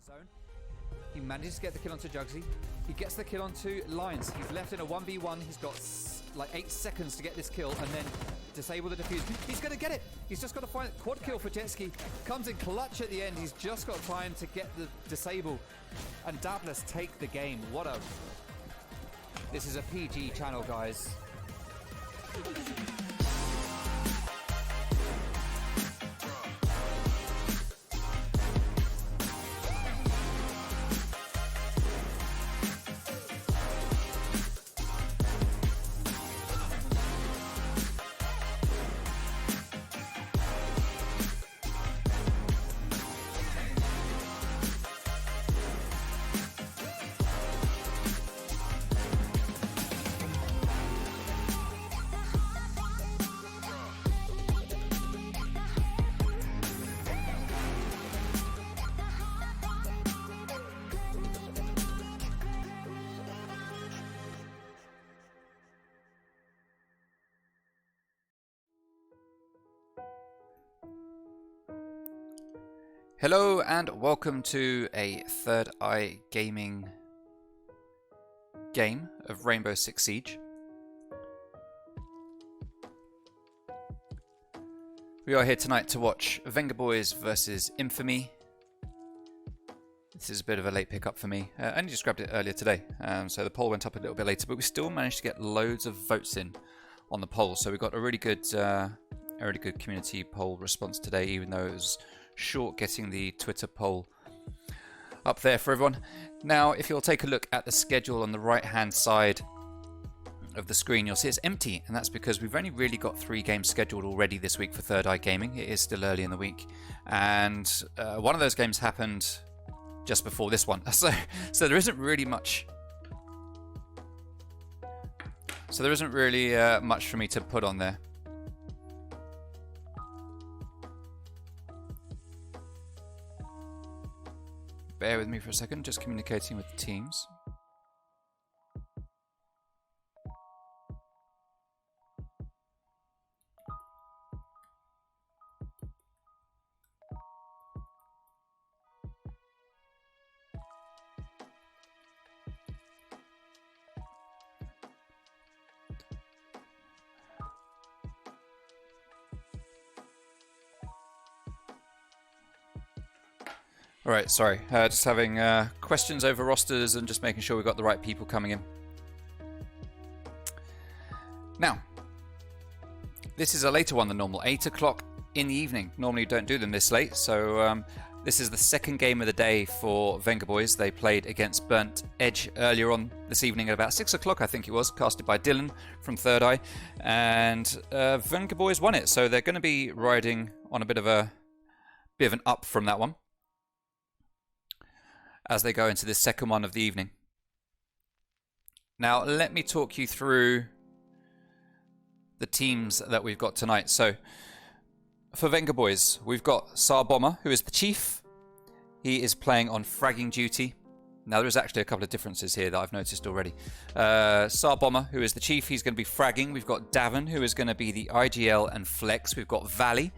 zone. He manages to get the kill onto Jugsy. He gets the kill onto Lions. He's left in a 1v1. He's got like 8 seconds to get this kill and then disable the defuse. He's going to get it. He's just got to find quad kill for Jetski. Comes in clutch at the end. He's just got time to get the disable. And Dabless take the game. What a... This is a PG channel, guys. Hello and welcome to a Third Eye Gaming game of Rainbow Six Siege. We are here tonight to watch Vengaboiiz versus Infamy. This is a bit of a late pickup for me. I only just grabbed it earlier today, so the poll went up a little bit later, but we still managed to get loads of votes in on the poll. So we got a really good community poll response today, even though it was short getting the Twitter poll up there for everyone. Now, if you'll take a look at the schedule on the right-hand side of the screen, you'll see it's empty, and that's because we've only really got 3 games scheduled already this week for Third Eye Gaming. It is still early in the week, and one of those games happened just before this one, so there isn't really much. So there isn't really much for me to put on there. Bear with me for a second, just communicating with the teams. Alright, sorry, just having questions over rosters and just making sure we've got the right people coming in. Now, this is a later one than normal, 8 o'clock in the evening. Normally you don't do them this late, so this is the second game of the day for Vengaboiiz. They played against Burnt Edge earlier on this evening at about 6 o'clock, I think it was, casted by Dylan from Third Eye, and Vengaboiiz won it, so they're going to be riding on a bit of an up from that one as they go into this second one of the evening. Now, let me talk you through the teams that we've got tonight. So, for Vengaboiiz, we've got Sar Bomber, who is the chief. He is playing on fragging duty. Now, there is actually a couple of differences here that I've noticed already. Sar Bomber, who is the chief, he's going to be fragging. We've got Davin, who is going to be the IGL and Flex. We've got Valley,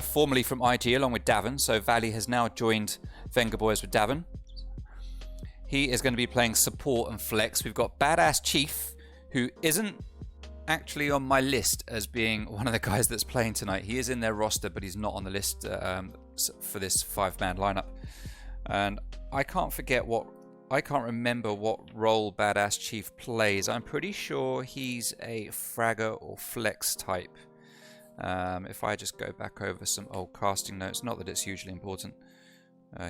formerly from IG, along with Davin. So, Valley has now joined Vengaboiiz with Davin. He is going to be playing support and flex. We've got Badass Chief, who isn't actually on my list as being one of the guys that's playing tonight. He is in their roster, but he's not on the list for this 5-man lineup. And I can't remember what role Badass Chief plays. I'm pretty sure he's a fragger or flex type. If I just go back over some old casting notes, not that it's hugely important.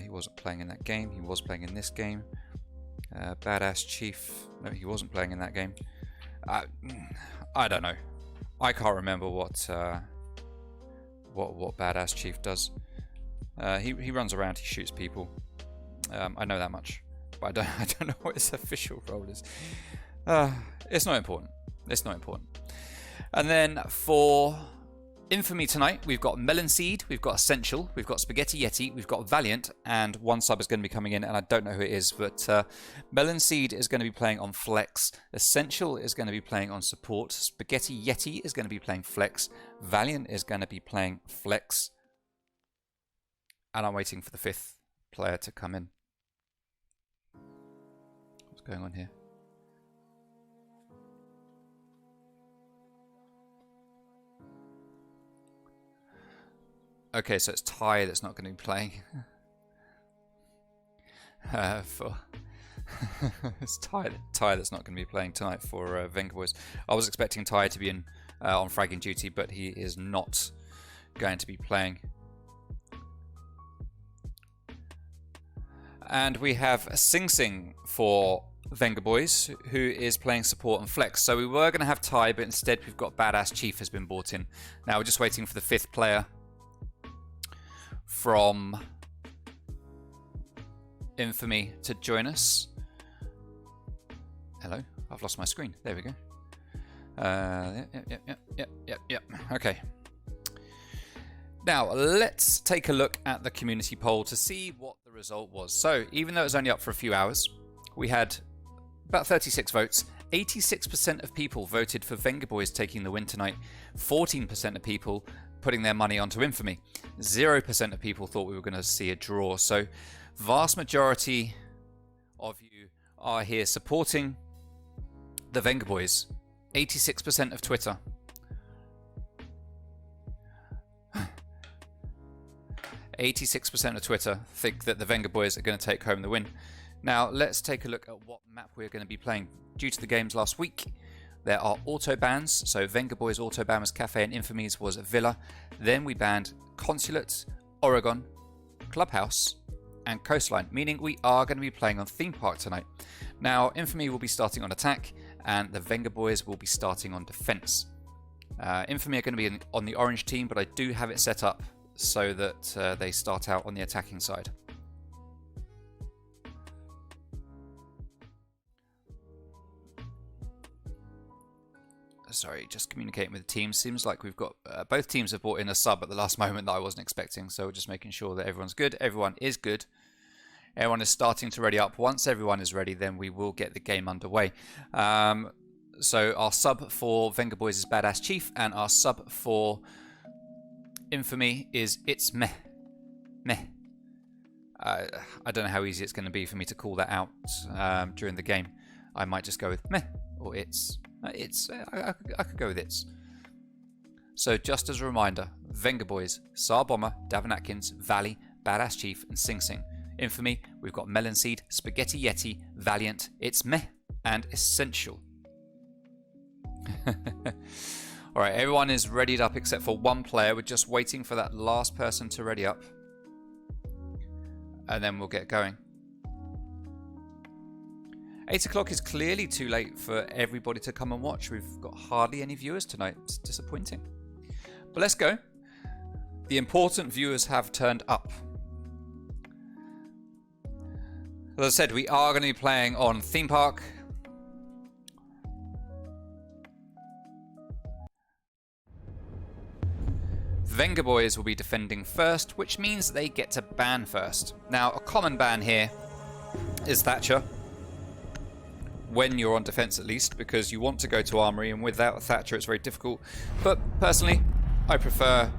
He wasn't playing in that game. He was playing in this game. Badass Chief. No, he wasn't playing in that game. I don't know. I can't remember what Badass Chief does. He runs around. He shoots people. I know that much, but I don't know what his official role is. It's not important. It's not important. And then for Infamy tonight, we've got Melon Seed, we've got Essential, we've got Spaghetti Yeti, we've got Valiant, and one sub is going to be coming in, and I don't know who it is, but Melon Seed is going to be playing on Flex, Essential is going to be playing on Support, Spaghetti Yeti is going to be playing Flex, Valiant is going to be playing Flex, and I'm waiting for the 5th player to come in. What's going on here? Okay, so it's Ty that's not going to be playing. It's Ty that's not going to be playing tonight for Vengaboiiz. I was expecting Ty to be in on fragging duty, but he is not going to be playing. And we have Sing Sing for Vengaboiiz, who is playing support and flex. So we were going to have Ty, but instead we've got Badass Chief has been brought in. Now we're just waiting for the 5th player from Infamy to join us. Hello, I've lost my screen. There we go. Yep. Okay. Now let's take a look at the community poll to see what the result was. So even though it was only up for a few hours, we had about 36 votes. 86% of people voted for Vengaboiiz taking the win tonight. 14% of people putting their money onto Infamy. 0% of people thought we were going to see a draw. So vast majority of you are here supporting the Vengaboiiz. 86% of Twitter. 86% of Twitter think that the Vengaboiiz are going to take home the win. Now let's take a look at what map we're going to be playing. Due to the games last week, there are auto bans. So Vengaboiiz auto ban was Cafe and Infamy's was Villa. Then we banned Consulate, Oregon, Clubhouse and Coastline, meaning we are going to be playing on Theme Park tonight. Now Infamy will be starting on attack and the Vengaboiiz will be starting on defense. Infamy are going to be on the orange team, but I do have it set up so that they start out on the attacking side. Sorry, just communicating with the team. Seems like we've got both teams have brought in a sub at the last moment that I wasn't expecting, so we're just making sure that everyone's good. Everyone is good. Everyone is starting to ready up. Once everyone is ready, then we will get the game underway. So our sub for Vengaboiiz is Badass Chief, and our sub for Infamy is It's Meh. Meh. I don't know how easy it's going to be for me to call that out during the game. I might just go with Meh or It's. I could go with It's. So just as a reminder, Vengaboiiz, Sar Bomber, Davin Atkins, Valley, Badass Chief, and Sing Sing. Infamy, we've got Melon Seed, Spaghetti Yeti, Valiant, It's Meh, and Essential. Alright, everyone is readied up except for one player. We're just waiting for that last person to ready up. And then we'll get going. 8 o'clock is clearly too late for everybody to come and watch. We've got hardly any viewers tonight. It's disappointing. But let's go. The important viewers have turned up. As I said, we are going to be playing on Theme Park. Vengaboiiz will be defending first, which means they get to ban first. Now, a common ban here is Thatcher. When you're on defense at least, because you want to go to Armory, and without Thatcher it's very difficult. But personally, I prefer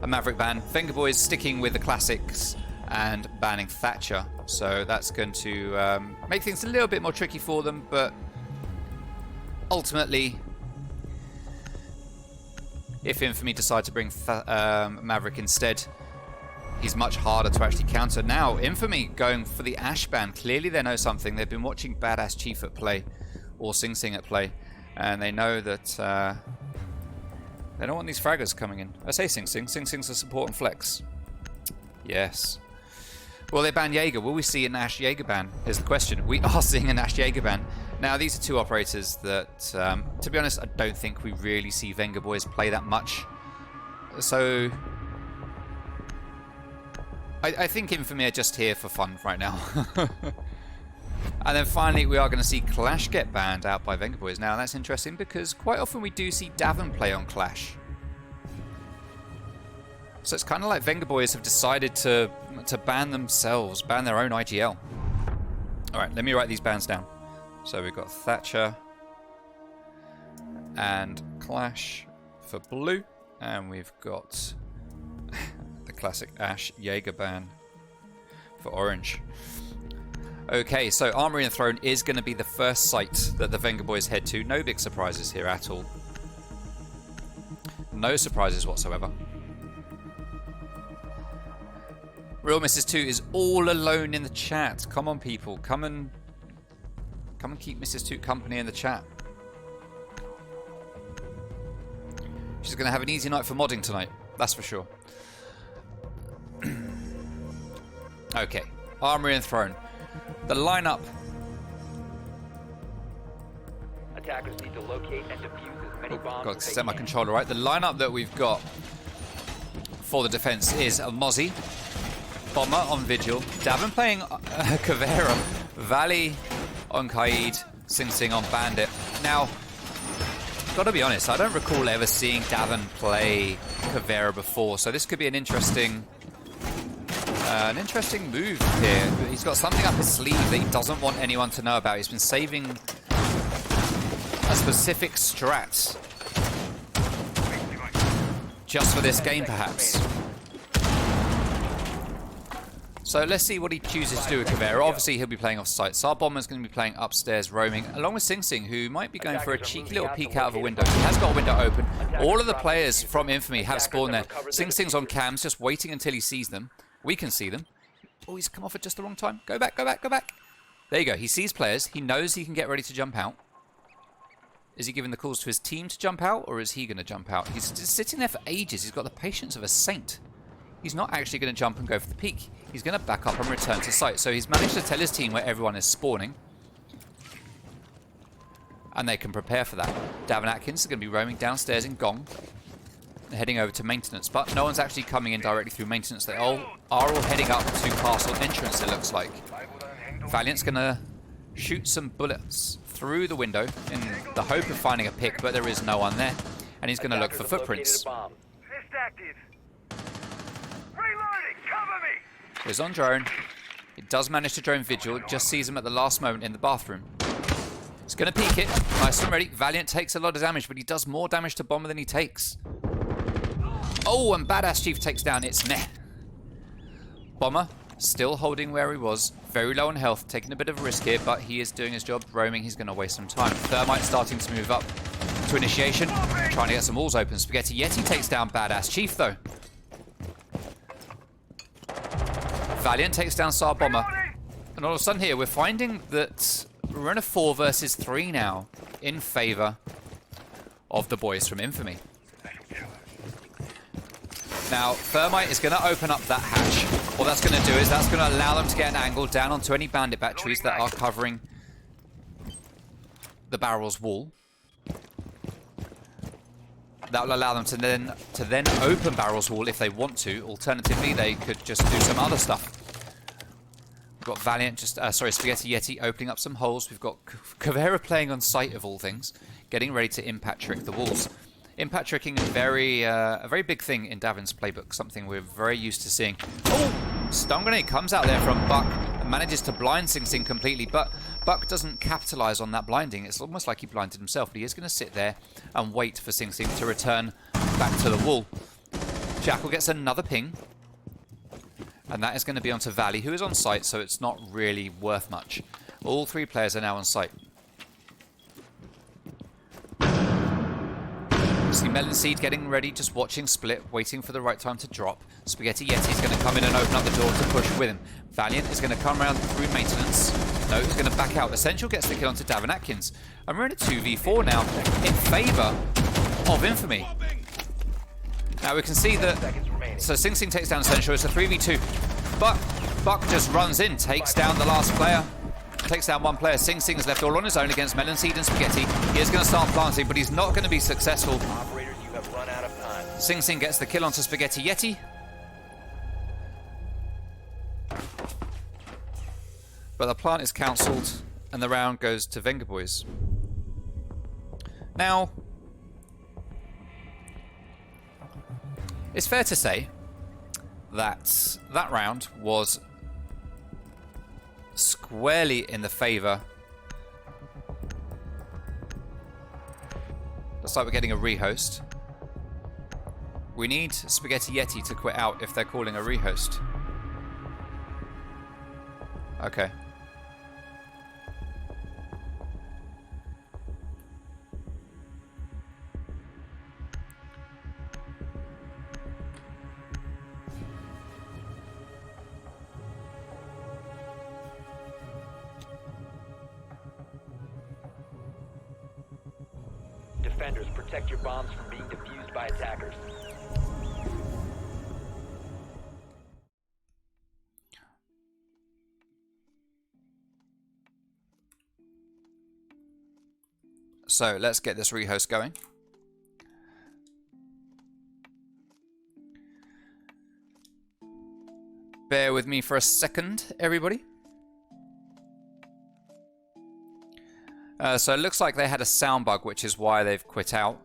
a Maverick ban. Vengaboiiz sticking with the classics and banning Thatcher. So that's going to make things a little bit more tricky for them, but ultimately, if Infamy decide to bring Maverick instead, he's much harder to actually counter. Now, Infamy going for the Ash ban. Clearly they know something. They've been watching Badass Chief at play, or Sing Sing at play, and they know that they don't want these fraggers coming in. I say Sing Sing. Sing Sing's a support and flex. Yes. Will they ban Jaeger? Will we see an Ash Jaeger ban? Is the question. We are seeing an Ash Jaeger ban. Now, these are two operators that, to be honest, I don't think we really see Vengaboiiz play that much. So I think Infamy are just here for fun right now. And then finally, we are going to see Clash get banned out by Vengaboiiz. Now, that's interesting because quite often we do see Davin play on Clash. So it's kind of like Vengaboiiz have decided to ban themselves, ban their own IGL. Alright, let me write these bans down. So we've got Thatcher and Clash for blue, and we've got the classic Ash Jaeger ban for orange. Okay, so Armory and Throne is going to be the first site that the Vengaboiiz head to. No big surprises here at all. No surprises whatsoever. Real Mrs. 2 is all alone in the chat. Come on, people. Come and keep Mrs. 2 company in the chat. She's going to have an easy night for modding tonight. That's for sure. Okay. Armory and Throne. The lineup. Attackers need to locate and defuse as many bombs. Got to set my controller right. The lineup that we've got for the defense is a Mozzie, Bomber on Vigil, Davin playing Caveira, Valley on Kaid, Sing Sing on Bandit. Now, gotta be honest, I don't recall ever seeing Davin play Caveira before, so this could be an interesting move here. He's got something up his sleeve that he doesn't want anyone to know about. He's been saving a specific strat just for this game, perhaps. So let's see what he chooses to do with Caveira. Obviously, he'll be playing off site. Sarbomber's going to be playing upstairs, roaming, along with Sing Sing, who might be going for a cheeky little peek out of a window. He has got a window open. All of the players from Infamy have spawned there. Sing Sing's on cams, just waiting until he sees them. We can see them. Oh, he's come off at just the wrong time. Go back, go back, go back. There you go. He sees players. He knows he can get ready to jump out. Is he giving the calls to his team to jump out, or is he going to jump out? He's just sitting there for ages. He's got the patience of a saint. He's not actually going to jump and go for the peak. He's going to back up and return to site. So he's managed to tell his team where everyone is spawning. And they can prepare for that. Davin Atkins is going to be roaming downstairs in Gong, heading over to maintenance. But no one's actually coming in directly through maintenance. They all are all heading up to castle entrance, it looks like. Valiant's going to shoot some bullets through the window in the hope of finding a pick, but there is no one there. And he's going to look for footprints. He's on drone. He does manage to drone Vigil. Just sees him at the last moment in the bathroom. He's going to peek it. Nice and ready. Valiant takes a lot of damage, but he does more damage to Bomber than he takes. Oh, and Badass Chief takes down its meh. Bomber still holding where he was. Very low on health. Taking a bit of a risk here, but he is doing his job. Roaming. He's going to waste some time. Thermite starting to move up to initiation. Trying to get some walls open. Spaghetti Yeti takes down Badass Chief, though. Valiant takes down Sar Bomber. And all of a sudden here, we're finding that we're in a 4 versus 3 now in favor of the boys from Infamy. Now, Thermite is going to open up that hatch. What that's going to do is that's going to allow them to get an angle down onto any bandit batteries that are covering the barrel's wall. That will allow them to then open Barrel's wall if they want to. Alternatively, they could just do some other stuff. We've got Valiant, Spaghetti Yeti opening up some holes. We've got Caveira playing on site of all things, getting ready to impact trick the walls. Impact tricking is a very big thing in Davin's playbook, something we're very used to seeing. Oh! Stun grenade comes out there from Buck and manages to blind Sing Sing completely, but Buck doesn't capitalize on that blinding. It's almost like he blinded himself, but he is going to sit there and wait for Sing Sing to return back to the wall. Jackal gets another ping, and that is going to be onto Valley, who is on site, so it's not really worth much. All 3 players are now on site. See Melon Seed getting ready, just watching Split, waiting for the right time to drop. Spaghetti Yeti is going to come in and open up the door to push with him. Valiant is going to come around through maintenance. No, he's going to back out. Essential gets the kill onto Davin Atkins. And we're in a 2v4 now in favour of Infamy. Now we can see that... So Sing Sing takes down Essential. It's a 3v2. But Buck just runs in, takes down the last player. Takes down one player. Sing Sing is left all on his own against Melon Seed and Spaghetti. He is going to start planting, but he's not going to be successful. Operators, you have run out of time. Sing Sing gets the kill onto Spaghetti Yeti. But the plant is cancelled, and the round goes to Vengaboiiz. Now, it's fair to say that that round was squarely in the favour. Looks like we're getting a rehost. We need Spaghetti Yeti to quit out if they're calling a rehost. Okay. Defenders, protect your bombs from being defused by attackers. So let's get this rehost going. Bear with me for a second, everybody. So it looks like they had a sound bug, which is why they've quit out.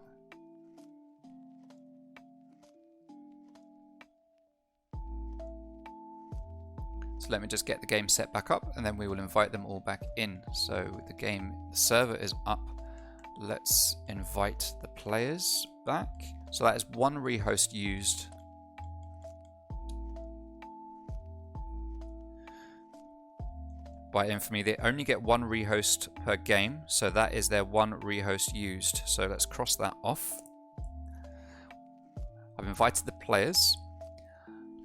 So let me just get the game set back up, and then we will invite them all back in. So the server is up. Let's invite the players back. So that is one rehost used. By Infamy, they only get one rehost per game, so that is their one rehost used. So let's cross that off. I've invited the players.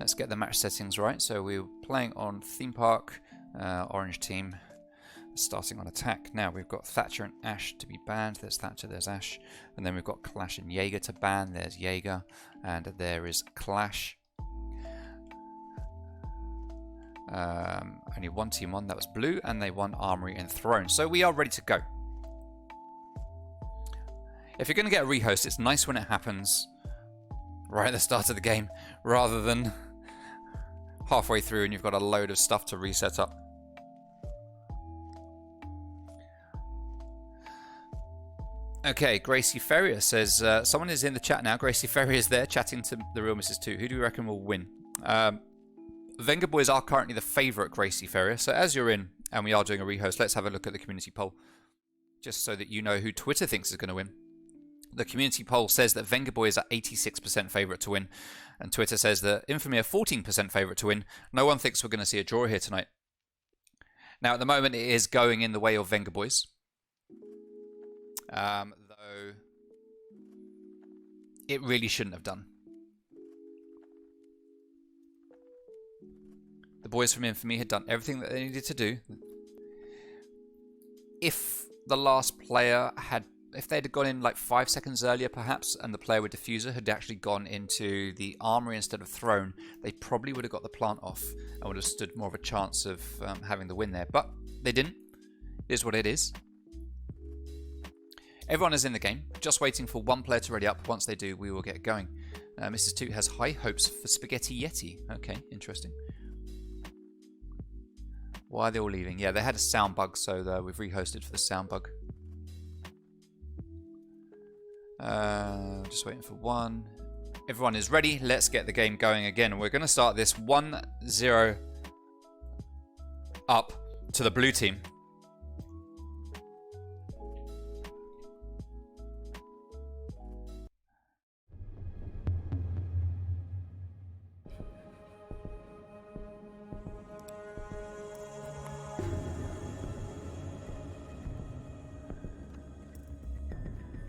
Let's get the match settings right. So we're playing on theme park, orange team, starting on attack. Now we've got Thatcher and Ash to be banned. There's Thatcher, there's Ash, and then we've got Clash and Jaeger to ban. There's Jaeger, and there is Clash. Only one team won, that was blue, and they won Armory and Throne. So we are ready to go. If you're going to get a rehost, it's nice when it happens right at the start of the game, rather than halfway through and you've got a load of stuff to reset up. Okay, Gracie Ferrier says, someone is in the chat now. Gracie Ferrier is there chatting to the Real Mrs. 2. Who do you reckon will win? Vengaboiiz are currently the favourite, Gracie Ferrier. So as you're in, and we are doing a rehost, let's have a look at the community poll, just so that you know who Twitter thinks is going to win. The community poll says that Vengaboiiz are 86% favourite to win, and Twitter says that Infamy are 14% favourite to win. No one thinks we're going to see a draw here tonight. Now, at the moment, it is going in the way of Vengaboiiz. Though it really shouldn't have done. The boys from Infamy had done everything that they needed to do. If the last player had, if they'd gone in like 5 seconds earlier perhaps, and the player with Diffuser had actually gone into the Armory instead of Throne, they probably would have got the plant off and would have stood more of a chance of having the win there. But they didn't. It is what it is. Everyone is in the game, just waiting for one player to ready up. Once they do, we will get going. Mrs. Toot has high hopes for Spaghetti Yeti. Okay, interesting. Why are they all leaving? Yeah, they had a sound bug, so we've rehosted for the sound bug. Just waiting for one. Everyone is ready. Let's get the game going again. We're going to start this 1-0 up to the blue team.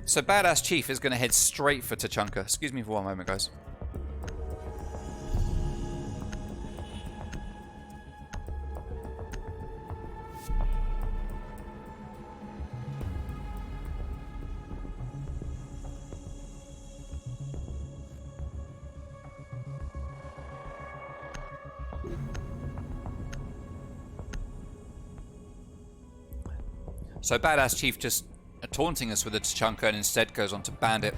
So Badass Chief is going to head straight for Tachanka. Excuse me for one moment, guys. So Badass Chief just taunting us with a Tachanka and instead goes on to Bandit.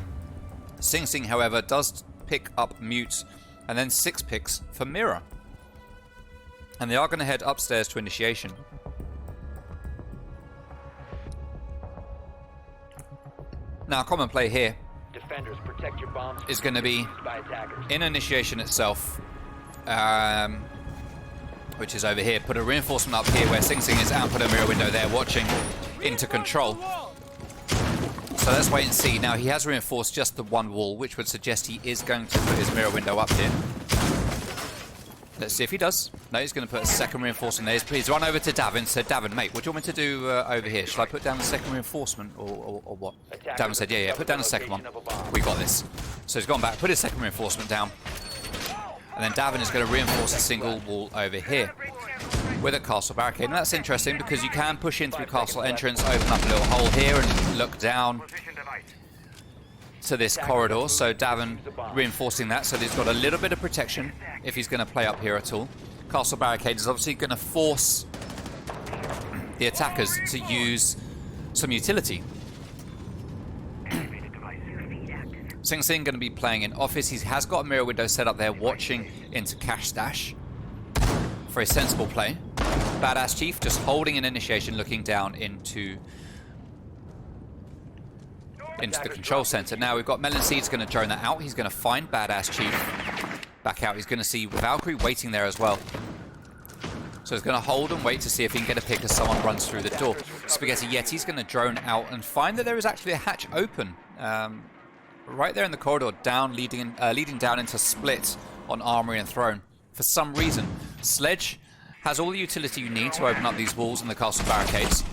Sing Sing, however, does pick up Mute and then 6 picks for Mirror. And they are going to head upstairs to Initiation. Now, common play here Defenders, protect your bombs is going to be by attackers. in Initiation itself, which is over here. Put a reinforcement up here where Sing Sing is and put a mirror window there watching into control. So let's wait and see. Now he has reinforced just the one wall, which would suggest he is going to put his mirror window up here. Let's see if he does. No, he's going to put a second reinforcement there. He's run over to Davin. So Davin, mate, what do you want me to do over here? Shall I put down the second reinforcement or what? Davin said, yeah, put down the second one. We got this. So he's gone back, put his second reinforcement down. And then Davin is going to reinforce a single wall over here with a castle barricade. And that's interesting because you can push in through castle entrance, open up a little hole here and look down. to this corridor, so Davin reinforcing that, so he's got a little bit of protection if he's going to play up here at all. Castle Barricade is obviously going to force the attackers to use some utility. Sing Sing going to be playing in office. He has got a mirror window set up there, watching into Cash Stash for a sensible play. Badass Chief just holding an initiation, looking down into the control center. Now we've got Melon Seed's going to drone that out. He's going to find Badass Chief back out. He's going to see Valkyrie waiting there as well. So he's going to hold and wait to see if he can get a pick as someone runs through the door. Spaghetti Yeti's going to drone out and find that there is actually a hatch open. Right there in the corridor, down, leading down into Split on Armory and Throne. For some reason, Sledge has all the utility you need to open up these walls and the castle barricades.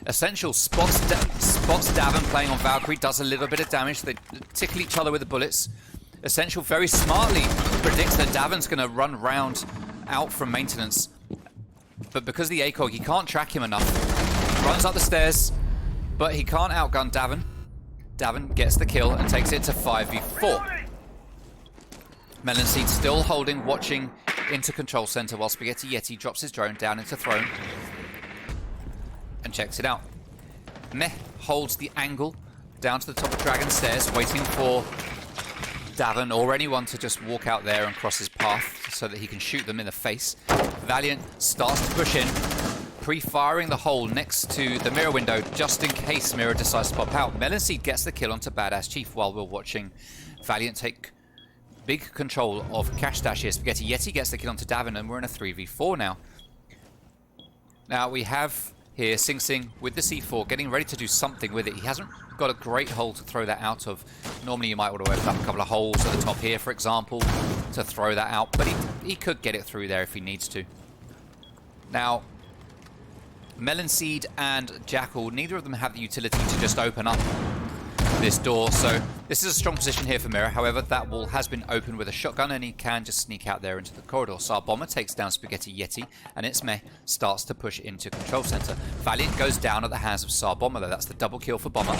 Essential spots Davin playing on Valkyrie, does a little bit of damage. They tickle each other with the bullets. Essential very smartly predicts that Davin's going to run round out from maintenance. But because of the ACOG, he can't track him enough. Runs up the stairs, but he can't outgun Davin. Davin gets the kill and takes it to 5v4. Melon Seed still holding, watching into control center while Spaghetti Yeti drops his drone down into Throne and checks it out. Meh holds the angle down to the top of Dragon Stairs, waiting for Davin or anyone to just walk out there and cross his path so that he can shoot them in the face. Valiant starts to push in, pre-firing the hole next to the mirror window just in case Mirror decides to pop out. Melon Seed gets the kill onto Badass Chief while we're watching Valiant take big control of Cash Stash here. Spaghetti Yeti gets the kill onto Davin, and we're in a 3v4 now. Now we have here Sing Sing with the C4 getting ready to do something with it. He hasn't got a great hole to throw that out of. Normally you might want to open up a couple of holes at the top here, for example, to throw that out, but he could get it through there if he needs to. Now, Melon Seed and Jackal, neither of them have the utility to just open up this door, so this is a strong position here for Mirror. However, that wall has been opened with a shotgun and he can just sneak out there into the corridor. Sar Bomber takes down Spaghetti Yeti and its Meh starts to push into control center. Valiant goes down at the hands of Sar Bomber though. That's the double kill for Bomber,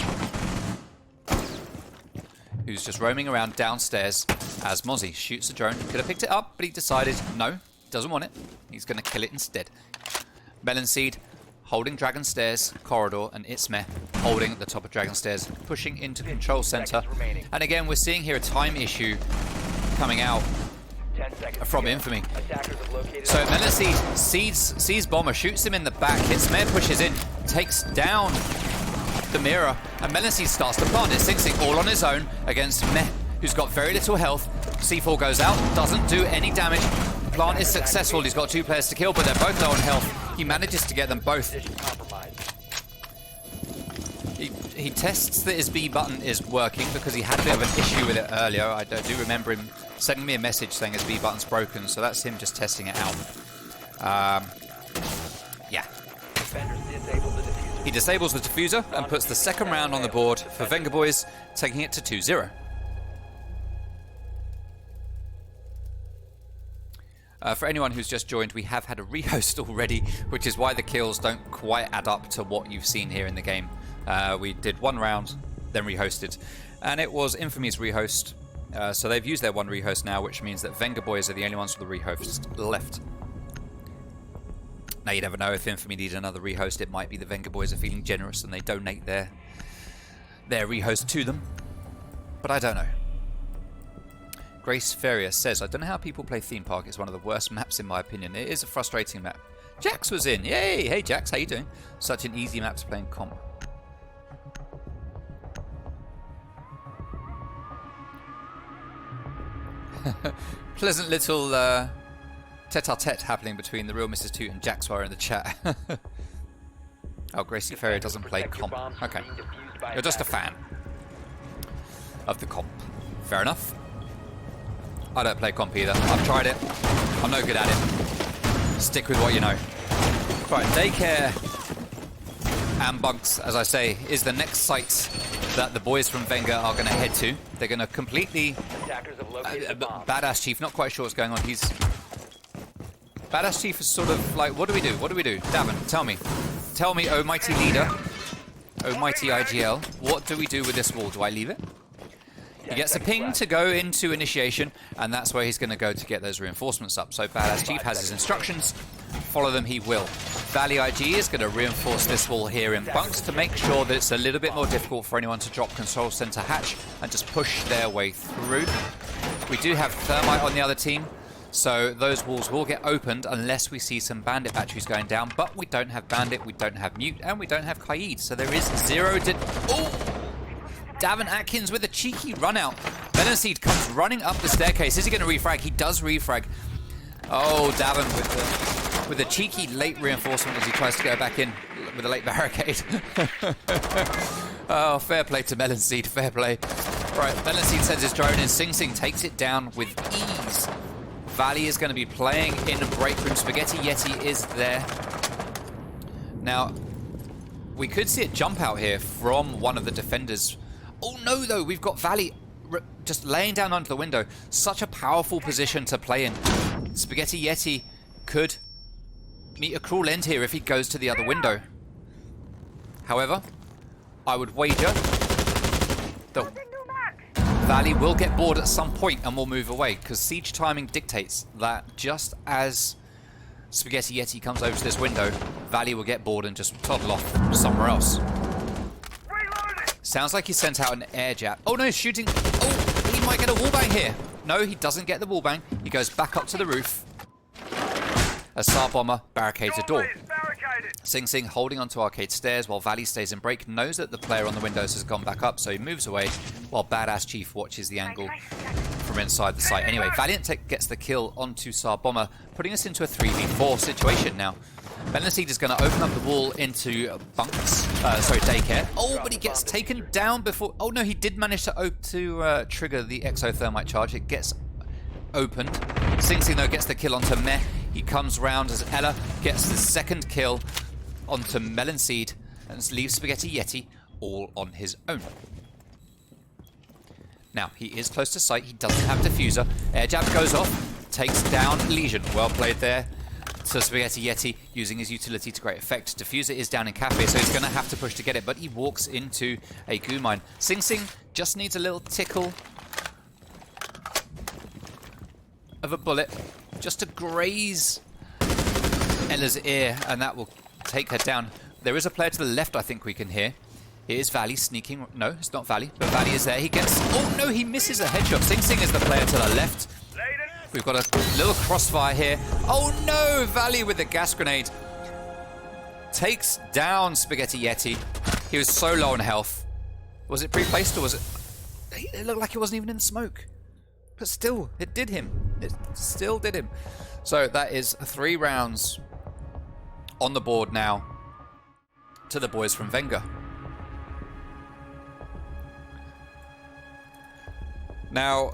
who's just roaming around downstairs as Mozzie shoots the drone. Could have picked it up, but he decided no, doesn't want it. He's going to kill it instead. Melon Seed holding Dragon Stairs corridor, and Itzmeh holding the top of Dragon Stairs, pushing into control center. And again, we're seeing here a time issue coming out from Infamy. So Melon Seed sees Bomber, shoots him in the back. Itzmeh pushes in, takes down the mirror, and Melon Seed starts to plant it. Sing Sing all on his own against Meh, who's got very little health. C4 goes out, doesn't do any damage. The plant is successful. He's got 2 players to kill, but they're both low on health. He manages to get them both. He tests that his B button is working because he had a bit of an issue with it earlier. I do remember him sending me a message saying his B button's broken, so that's him just testing it out. Yeah. He disables the diffuser and puts the second round on the board for Vengaboiiz, taking it to 2-0. For anyone who's just joined, we have had a rehost already, which is why the kills don't quite add up to what you've seen here in the game. We did 1 round, then rehosted, and it was Infamy's rehost. So they've used their 1 rehost now, which means that Vengaboiiz are the only ones with the rehost left. Now you never know, if Infamy needs another rehost, it might be that Vengaboiiz are feeling generous and they donate their rehost to them. But I don't know. Grace Ferrier says, I don't know how people play Theme Park. It's one of the worst maps in my opinion. It is a frustrating map. Jax was in. Yay! Hey Jax, how you doing? Such an easy map to play in comp. Pleasant little tete-a-tete happening between the real Mrs. Toot and Jaxwire in the chat. Oh, Gracie Ferrier doesn't play comp. Okay. You're just a fan of the comp. Fair enough. I don't play comp either. I've tried it. I'm no good at it. Stick with what you know. Right, Daycare and Bunks, as I say, is the next site that the boys from Venga are going to head to. They're going to completely... Badass Chief, not quite sure what's going on. Badass Chief is sort of like, what do we do? What do we do? Davin, tell me. Tell me, oh mighty leader. Oh mighty IGL. What do we do with this wall? Do I leave it? He gets a ping to go into initiation, and that's where he's going to go to get those reinforcements up. So Badass Chief has his instructions. Follow them, he will. Valley IG is going to reinforce this wall here in bunks to make sure that it's a little bit more difficult for anyone to drop control center hatch and just push their way through. We do have Thermite on the other team, so those walls will get opened unless we see some Bandit batteries going down, but we don't have Bandit, we don't have Mute, and we don't have Kaid, so there is zero to... Oh! Davin Atkins with a cheeky run out. Vengaboiiz comes running up the staircase. Is he going to refrag? He does refrag. Oh, Davin with a cheeky late reinforcement as he tries to go back in with a late barricade. Oh, fair play to Melonseed, fair play. Right, Melonseed sends his drone in. Sing Sing takes it down with ease. Valley is going to be playing in a break room. Spaghetti Yeti is there. Now, we could see a jump out here from one of the defenders. Oh no, though, we've got Valley just laying down under the window. Such a powerful position to play in. Spaghetti Yeti could meet a cruel end here if he goes to the other window. However, I would wager that Valley will get bored at some point and will move away, because siege timing dictates that just as Spaghetti Yeti comes over to this window, Valley will get bored and just toddle off somewhere else. Sounds like he sent out an air jab. Oh no, he's shooting. Oh, he might get a wallbang here. No, he doesn't get the wallbang. He goes back up to the roof as Sar Bomber barricades a door. Sing Sing holding onto arcade stairs while Valley stays in break, knows that the player on the windows has gone back up, so he moves away while Badass Chief watches the angle from inside the site. Anyway, Valiant Tech gets the kill onto Sar Bomber, putting us into a 3v4 situation now. Melonseed is going to open up the wall into bunks, daycare. Oh, but he gets taken down before... Oh no, he did manage to trigger the exothermite charge. It gets opened. Sing Sing though gets the kill onto Meh. He comes round as Ella gets the second kill onto Melonseed and leaves Spaghetti Yeti all on his own. Now, he is close to site. He doesn't have diffuser. Air jab goes off, takes down Legion. Well played there. So Spaghetti Yeti using his utility to great effect. Diffuser is down in Cafe, so he's going to have to push to get it, but he walks into a goo mine. Sing Sing just needs a little tickle of a bullet just to graze Ella's ear, and that will take her down. There is a player to the left I think we can hear. Here's Valley sneaking. No, it's not Valley, but Valley is there. He gets... Oh no, he misses a headshot. Sing Sing is the player to the left. We've got a little crossfire here. Oh no! Valley with the gas grenade. Takes down Spaghetti Yeti. He was so low on health. Was it pre-placed or was it... It looked like it wasn't even in smoke. But still, it did him. It still did him. So that is 3 rounds on the board now to the boys from Venga. Now...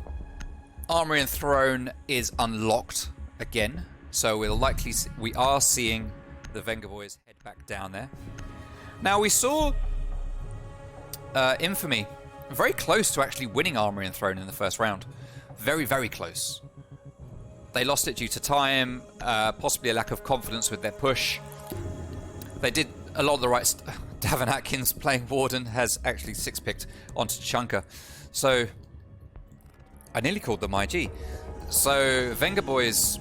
Armory and Throne is unlocked again, so we are seeing the Vengaboiiz head back down there. Now we saw Infamy very close to actually winning Armory and Throne in the first round. Very, very close. They lost it due to time, possibly a lack of confidence with their push. They did a lot of the right stuff. Davin Atkins playing Warden has actually 6-picked onto Chunker. So... I nearly called them IG. So, Vengaboiiz,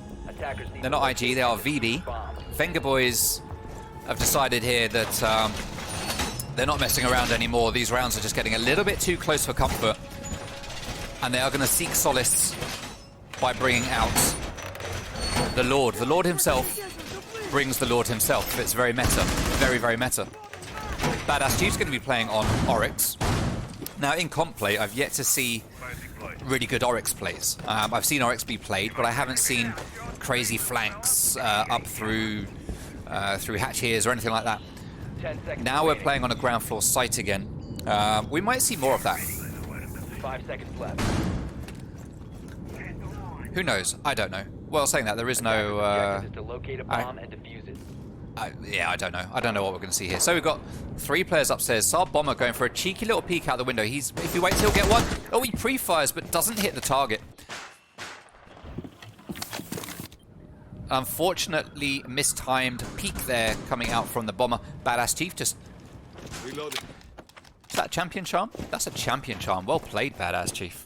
they're not IG, they are VB. Vengaboiiz have decided here that they're not messing around anymore. These rounds are just getting a little bit too close for comfort. And they are going to seek solace by bringing out the Lord. The Lord himself brings the Lord himself. It's very meta. Very, very meta. Badass Chief's going to be playing on Oryx. Now, in comp play, I've yet to see really good Oryx plays. I've seen Oryx be played, but I haven't seen crazy flanks up through hatch ears or anything like that. Now we're playing on a ground floor site again. We might see more of that. 5 seconds left. Who knows? I don't know. Well, saying that, there is no... To locate a bomb and defuse it. Yeah, I don't know. I don't know what we're going to see here. So we've got 3 players upstairs. Sar Bomber going for a cheeky little peek out the window. If he waits, he'll get one. Oh, he pre-fires, but doesn't hit the target. Unfortunately, mistimed peek there coming out from the Bomber. Badass Chief just Is that a champion charm? That's a champion charm. Well played, Badass Chief.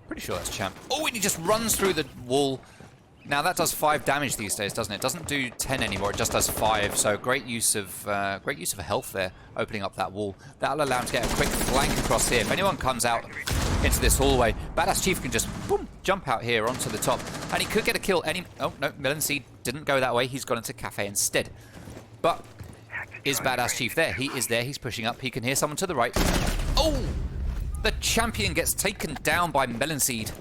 Pretty sure that's champ. Oh, and he just runs through the wall. Now that does 5 damage these days, doesn't it? It doesn't do 10 anymore. It just does 5. So great use of health there, opening up that wall. That'll allow him to get a quick flank across here. If anyone comes out into this hallway, Badass Chief can just boom, jump out here onto the top, and he could get a kill. Oh no, Melon Seed didn't go that way. He's gone into Cafe instead. But is Badass Chief there? He is there. He's pushing up. He can hear someone to the right. Oh, the champion gets taken down by Melon Seed.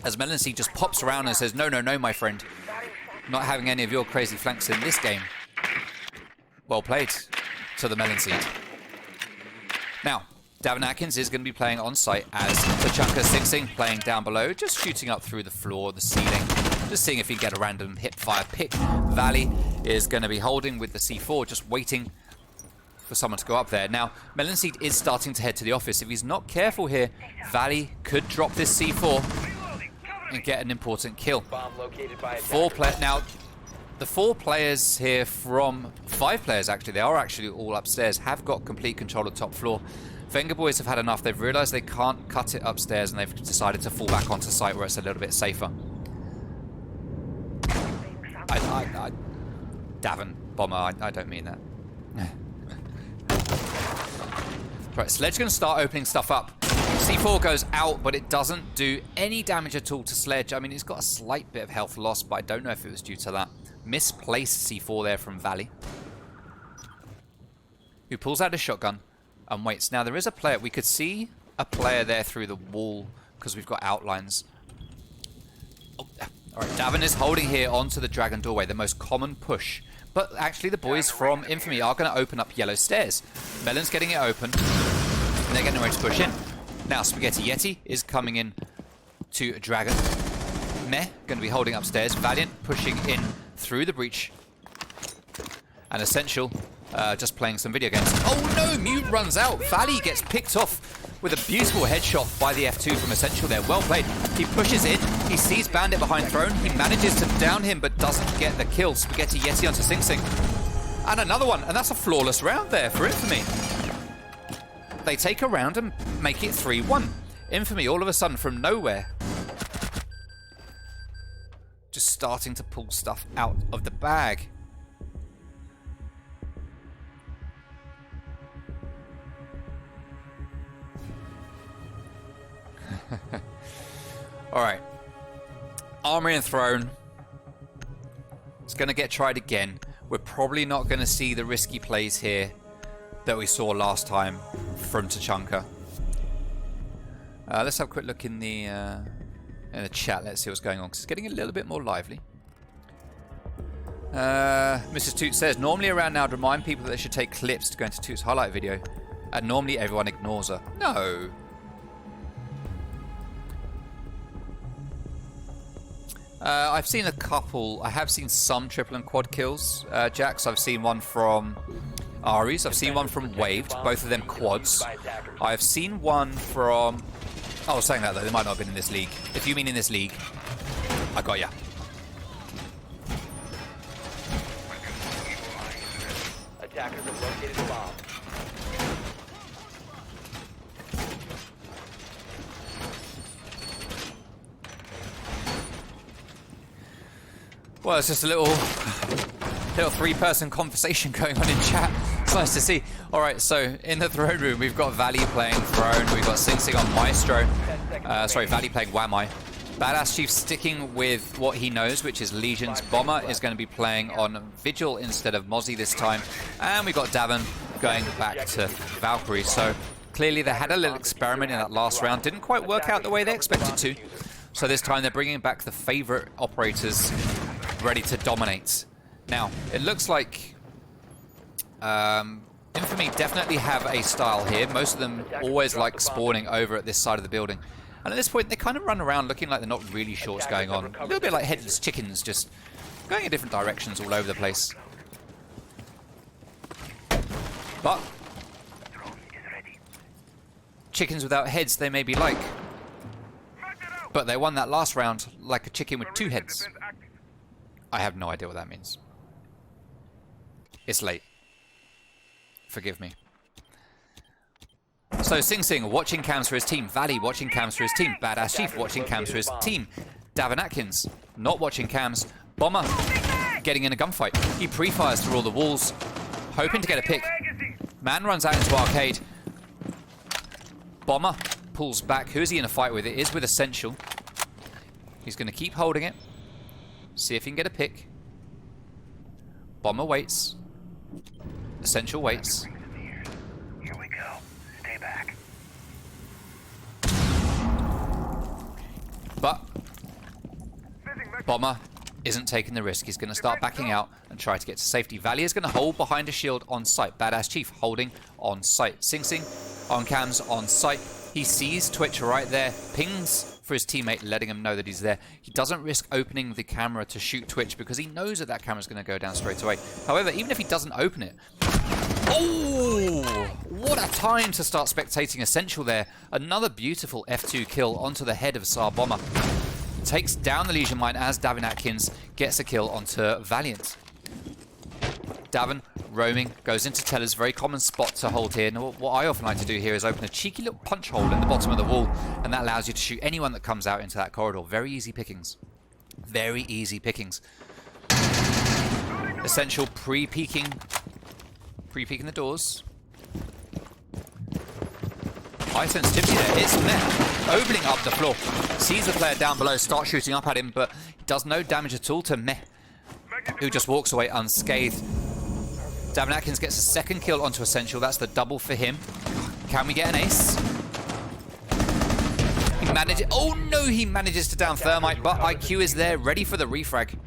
As Melon Seed just pops around and says, no, no, no, my friend. Not having any of your crazy flanks in this game. Well played to the Melon Seed. Now, Davin Atkins is going to be playing on site as Tachanka Sing Sing playing down below, just shooting up through the floor, the ceiling, just seeing if he can get a random hip fire pick. Valley is going to be holding with the C4, just waiting for someone to go up there. Now, Melon Seed is starting to head to the office. If he's not careful here, Valley could drop this C4 and get an important kill. Now, the 4 players here from 5 players, actually, they are actually all upstairs, have got complete control of the top floor. Vengaboiiz have had enough. They've realized they can't cut it upstairs, and they've decided to fall back onto site where it's a little bit safer. Davin, Bomber, I don't mean that. Right, Sledge going to start opening stuff up. C4 goes out, but it doesn't do any damage at all to Sledge. I mean, he's got a slight bit of health loss, but I don't know if it was due to that. Misplaced C4 there from Valley, who pulls out a shotgun and waits. Now, there is a player. We could see a player there through the wall because we've got outlines. Oh, all right, Davin is holding here onto the Dragon doorway, the most common push. But actually, the boys from Infamy are going to open up yellow stairs. Melon's getting it open, and they're getting ready to push in. Now, Spaghetti Yeti is coming in to Dragon. Meh, going to be holding upstairs. Valiant pushing in through the breach. And Essential just playing some video games. Oh no, Mute runs out. Valley gets picked off with a beautiful headshot by the F2 from Essential there. Well played. He pushes in. He sees Bandit behind Throne. He manages to down him, but doesn't get the kill. Spaghetti Yeti onto Sing Sing. And another one. And that's a flawless round there for Infamy. They take a round and make it 3-1. Infamy, all of a sudden, from nowhere, just starting to pull stuff out of the bag. All right. Armory and Throne. It's going to get tried again. We're probably not going to see the risky plays here that we saw last time from Tachanka. Let's have a quick look in the chat. Let's see what's going on, because it's getting a little bit more lively. Mrs. Toot says, normally around now to remind people that they should take clips to go into Toot's highlight video, and normally everyone ignores her. No. I've seen a couple. I have seen some triple and quad kills, Jax. I've seen one from Aries. I've seen one from Waved. Both of them quads. I've seen one from... Oh, saying that though, they might not have been in this league. If you mean in this league, I got ya. Attackers have located the bomb. Well, it's just a little 3-person conversation going on in chat. It's nice to see. All right, so in the throne room, we've got Valley playing Throne. We've got Sing Sing on Maestro. Valley playing Wamai. Badass Chief sticking with what he knows, which is Legions. Bomber is going to be playing on Vigil instead of Mozzie this time. And we've got Davin going back to Valkyrie. So clearly they had a little experiment in that last round. Didn't quite work out the way they expected to. So this time they're bringing back the favorite operators ready to dominate. Now, it looks like Infamy definitely have a style here. Most of them always like spawning over at this side of the building. And at this point, they kind of run around looking like they're not really sure what's going on. A little bit like headless chickens, just going in different directions all over the place. But chickens without heads they may be like. But they won that last round like a chicken with 2 heads. I have no idea what that means. It's late. Forgive me. So Sing Sing watching cams for his team. Valley watching cams for his team. Badass Chief watching cams for his team. Davin Atkins not watching cams. Bomber getting in a gunfight. He pre-fires through all the walls, hoping to get a pick. Man runs out into arcade. Bomber pulls back. Who is he in a fight with? It is with Essential. He's going to keep holding it. See if he can get a pick. Bomber waits. Essential waits. Here we go. Stay back. But Bomber isn't taking the risk. He's going to start backing out and try to get to safety. Valley is going to hold behind a shield on site. Badass Chief holding on site. Sing Sing on cams on site. He sees Twitch right there. Pings for his teammate, letting him know that he's there. He doesn't risk opening the camera to shoot Twitch because he knows that that camera's going to go down straight away. However, even if he doesn't open it... Oh! What a time to start spectating Essential there. Another beautiful F2 kill onto the head of Tsar Bomber. Takes down the Legion Mine as Davin Atkins gets a kill onto Valiant. Davin roaming, goes into Teller's very common spot to hold here. And what I often like to do here is open a cheeky little punch hole in the bottom of the wall, and that allows you to shoot anyone that comes out into that corridor. Very easy pickings. Very easy pickings. Essential pre-peeking the doors. High sensitivity there. It's Meh opening up the floor. Sees the player down below, starts shooting up at him, but does no damage at all to Meh, who just walks away unscathed. Davin Atkins gets a second kill onto Essential. That's the double for him. Can we get an ace? He manages... Oh no, he manages to down Thermite, but IQ is there, ready for the refrag.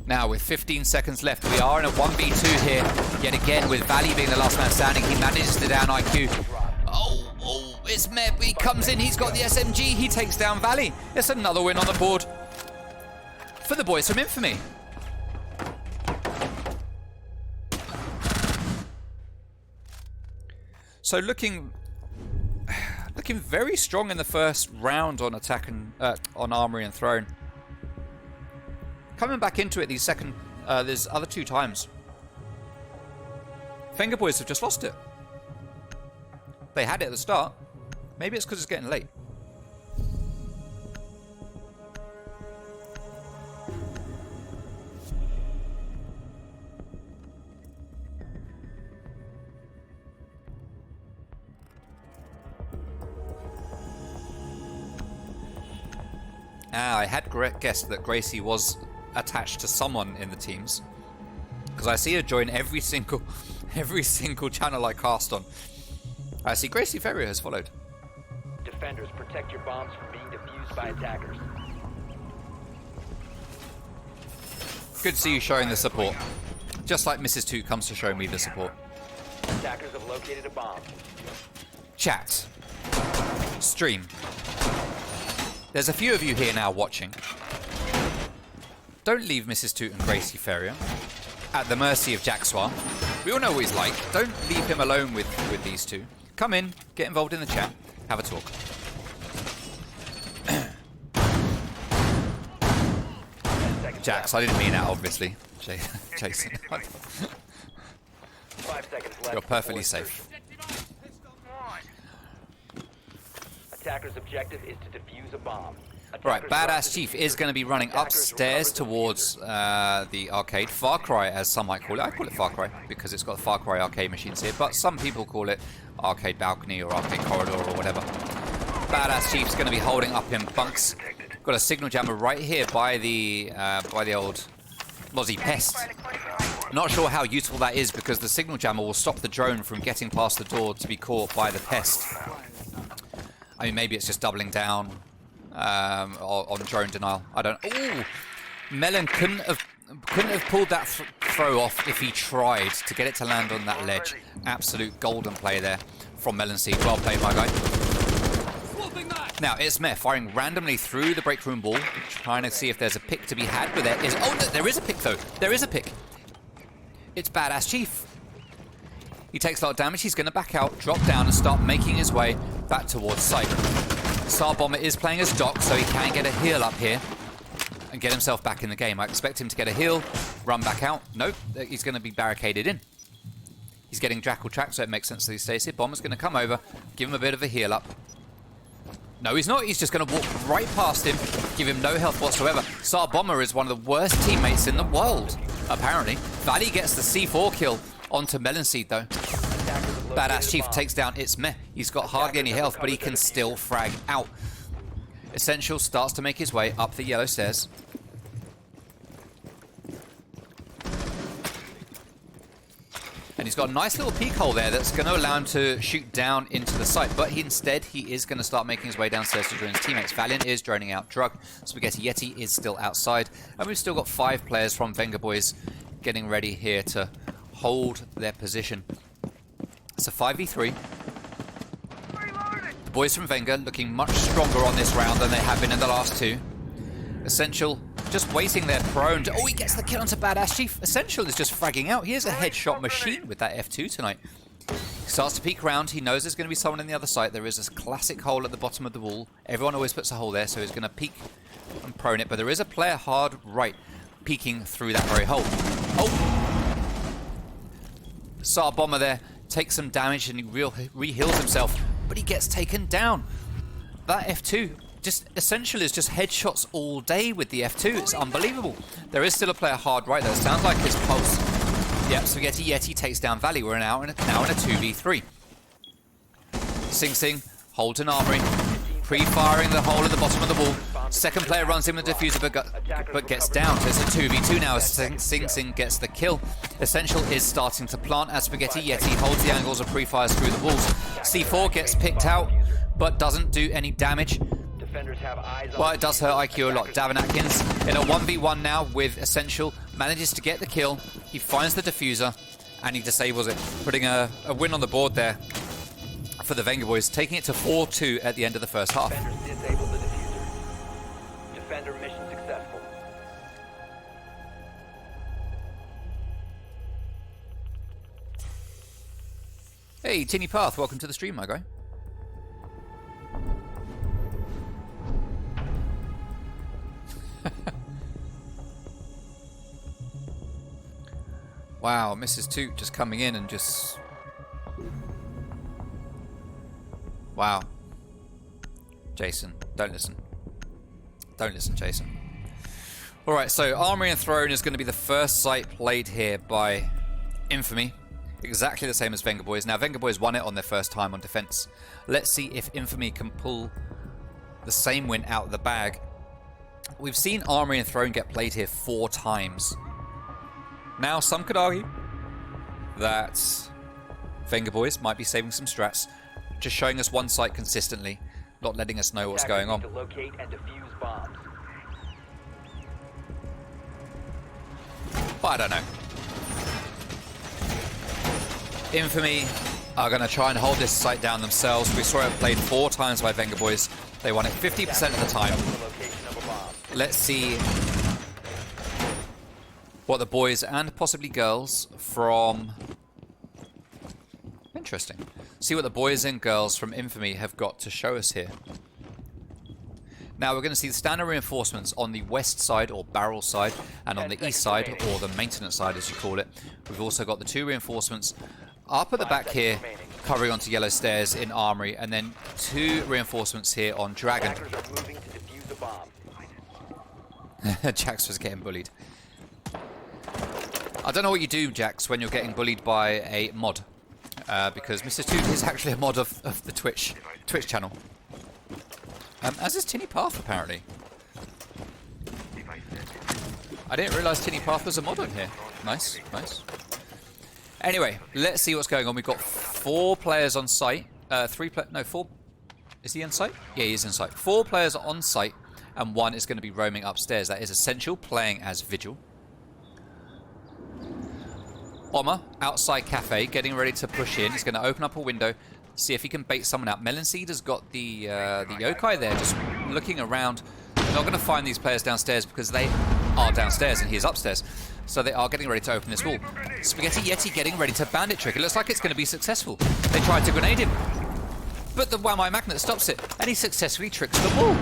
Now, with 15 seconds left, we are in a 1v2 here. Yet again, with Valley being the last man standing, he manages to down IQ. Oh, it's Meb. He comes in, he's got the SMG, he takes down Valley. It's another win on the board for the boys from Infamy. So looking very strong in the first round on attack and on Armory and Throne. Coming back into it these there's other two times. Vengaboiiz have just lost it. They had it at the start. Maybe it's because it's getting late. I had guessed that Gracie was attached to someone in the teams, because I see her join every single channel I cast on. I see Gracie Ferrier has followed. Defenders, protect your bombs from being defused by attackers. Good to see you showing the support. Just like Mrs. 2 comes to show me the support. Attackers have located a bomb. Chat. Stream. There's a few of you here now watching. Don't leave Mrs. Toot and Gracie Ferrier at the mercy of Jaxwar. We all know what he's like. Don't leave him alone with these two. Come in, get involved in the chat, have a talk. Jax, I didn't mean that, obviously. Jason. 5 seconds left. You're perfectly safe. Attacker's objective is to defuse a bomb. Right, Badass Chief is going to be running upstairs towards the arcade. Far Cry, as some might call it. I call it Far Cry because it's got Far Cry arcade machines here, but some people call it arcade balcony or arcade corridor or whatever. Badass Chief's going to be holding up in bunks. Got a signal jammer right here by the old Lozzie Pest. Not sure how useful that is because the signal jammer will stop the drone from getting past the door to be caught by the Pest. I mean, maybe it's just doubling down on drone denial. I don't. Ooh, Melon couldn't have pulled that throw off if he tried to get it to land on that ledge. Absolute golden play there from Melon Seed. Well played, my guy. Now it's Meh firing randomly through the break room wall, trying to see if there's a pick to be had. But there is. Oh, no, there is a pick though. There is a pick. It's Badass Chief. He takes a lot of damage. He's going to back out, drop down, and start making his way back towards site. Tsar Bomber is playing as Doc, so he can get a heal up here. and get himself back in the game. I expect him to get a heal, run back out. Nope, he's going to be barricaded in. He's getting Jackal tracked, so it makes sense that he stays here. Bomber's going to come over, give him a bit of a heal up. No, he's not. He's just going to walk right past him, give him no health whatsoever. Tsar Bomber is one of the worst teammates in the world, apparently. Valley gets the C4 kill onto Melonseed, though. Badass Chief takes down It's Meh. He's got hardly any health, but he can still frag out. Essential starts to make his way up the yellow stairs. And he's got a nice little peek hole there that's going to allow him to shoot down into the site. But instead, he is going to start making his way downstairs to join his teammates. Valiant is droning out Drug. Spaghetti Yeti is still outside. And we've still got 5 players from Vengaboiiz getting ready here to hold their position. It's a 5v3. The boys from Venga looking much stronger on this round than they have been in the last 2. Essential just waiting there prone. Oh, he gets the kill onto Badass Chief. Essential is just fragging out. He is a headshot machine with that F2 tonight. He starts to peek around. He knows there's going to be someone on the other side. There is this classic hole at the bottom of the wall. Everyone always puts a hole there, so he's going to peek and prone it. But there is a player hard right peeking through that very hole. Oh! Tsar Bomber there takes some damage and he re-heals himself, but he gets taken down. That F2, just Essential is just headshots all day with the F2. It's unbelievable. There is still a player hard right there. Sounds like his pulse. Yep, Spaghetti Yeti takes down Valley. We're now in a 2v3. Sing Sing holds an armory, pre-firing the hole at the bottom of the wall. Second player runs in with the diffuser but gets down. It's a 2v2 now as Sing Sing gets the kill. Essential is starting to plant as Spaghetti Yeti holds the angles and pre-fires through the walls. C4 gets picked out but doesn't do any damage. Well, it does hurt IQ a lot. Davin Atkins in a 1v1 now with Essential, manages to get the kill. He finds the diffuser and he disables it, putting a win on the board there for the Vengaboiiz, taking it to 4-2 at the end of the first half. Disable the diffuser. Defender mission successful. Hey, Tinny Path, welcome to the stream, my guy. Wow, Mrs. Toot just coming in and just... Wow. Jason, don't listen. Don't listen, Jason. Alright, so Armory and Throne is going to be the first site played here by Infamy. Exactly the same as Vengaboiiz. Now, Vengaboiiz won it on their first time on defense. Let's see if Infamy can pull the same win out of the bag. We've seen Armory and Throne get played here 4 times. Now, some could argue that Vengaboiiz might be saving some strats, just showing us one site consistently, not letting us know what's going on. To locate and defuse bombs. But I don't know. Infamy are going to try and hold this site down themselves. We saw it played 4 times by Vengaboiiz. They won it 50% of the time. Let's see what the boys and possibly girls from... Interesting. See what the boys and girls from Infamy have got to show us here. Now we're going to see the standard reinforcements on the west side, or barrel side, and on the east side, or the maintenance side as you call it. We've also got the 2 reinforcements up at the back here, covering onto yellow stairs in Armory, and then 2 reinforcements here on Dragon. Jax was getting bullied. I don't know what you do, Jax, when you're getting bullied by a mod. Because Mr. Toot is actually a mod of the Twitch channel. As is Tinny Path, apparently. I didn't realise Tinny Path was a mod on here. Nice, nice. Anyway, let's see what's going on. We've got 4 players on site. 4. Is he on site? Yeah, he is on site. 4 players on site, and 1 is going to be roaming upstairs. That is Essential, playing as Vigil. Bomber, outside cafe, getting ready to push in. He's going to open up a window, see if he can bait someone out. Melonseed has got the yokai there, just looking around. They're not going to find these players downstairs because they are downstairs and he is upstairs. So they are getting ready to open this wall. Spaghetti Yeti getting ready to bandit trick. It looks like it's going to be successful. They tried to grenade him, but the Whammy magnet stops it, and he successfully tricks the wall.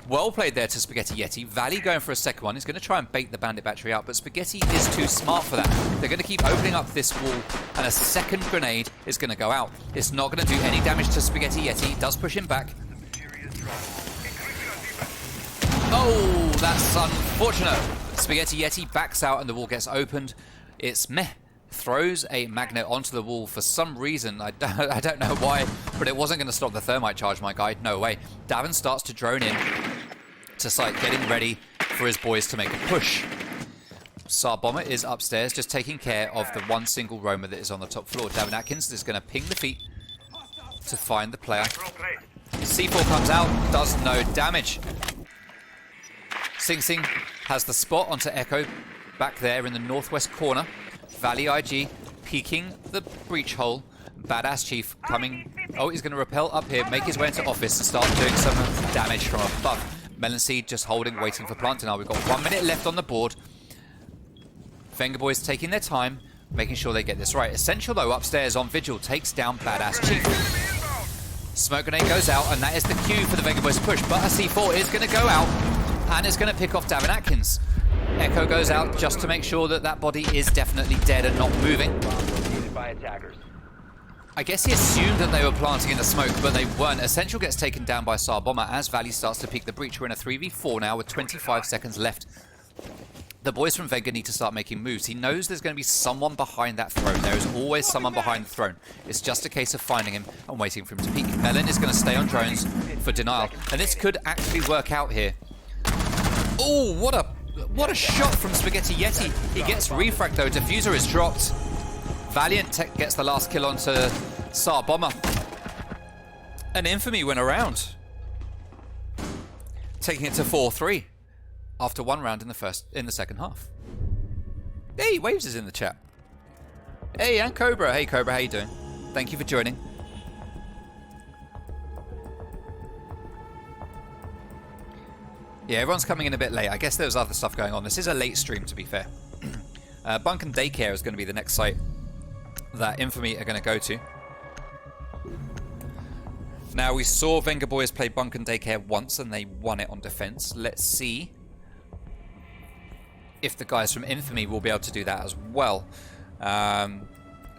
Well played there to Spaghetti Yeti. Valley going for a second one. He's going to try and bait the bandit battery out, but Spaghetti is too smart for that. They're going to keep opening up this wall, and a second grenade is going to go out. It's not going to do any damage to Spaghetti Yeti. It does push him back. Oh, that's unfortunate. Spaghetti Yeti backs out and the wall gets opened. It's meh. Throws a magnet onto the wall for some reason. I don't know why, but it wasn't going to stop the thermite charge, my guy. No way. Davin starts to drone in to site, getting ready for his boys to make a push. Tsar Bomber is upstairs, just taking care of the one single roamer that is on the top floor. Davin Atkins is going to ping the feet to find the player. C4 comes out, does no damage. Sing Sing has the spot onto Echo back there in the northwest corner. Valley IG peeking the breach hole. Badass Chief coming. Oh, he's going to rappel up here, make his way into office and start doing some damage from above. Melon Seed just holding, waiting for planting. Now we've got 1 minute left on the board. Vengaboiiz taking their time, making sure they get this right. Essential, though, upstairs on Vigil takes down Badass Chief. Smoke grenade goes out, and that is the cue for the Vengaboiiz push. But a C4 is going to go out, and it's going to pick off Davin Atkins. Echo goes out just to make sure that that body is definitely dead and not moving. By attackers. I guess he assumed that they were planting in the smoke, but they weren't. Essential gets taken down by Tsar Bomber as Valley starts to peek the breach. We're in a 3v4 now with 25 seconds left. The boys from Venga need to start making moves. He knows there's going to be someone behind that throne. There is always someone behind the throne. It's just a case of finding him and waiting for him to peek. Melon is going to stay on drones for denial, and this could actually work out here. Oh, what a shot from Spaghetti Yeti. He gets refract though. Diffuser is dropped. Valiant gets the last kill onto Tsar Bomber. And Infamy went around, taking it to 4-3 after one round in the second half. Hey, Waves is in the chat. Hey, and Cobra. Hey, Cobra, how you doing? Thank you for joining. Yeah, everyone's coming in a bit late. I guess there was other stuff going on. This is a late stream, to be fair. Bunk and Daycare is going to be the next site that Infamy are going to go to. Now, we saw Vengaboiiz play Bunk and Daycare once, and they won it on defense. Let's see if the guys from Infamy will be able to do that as well.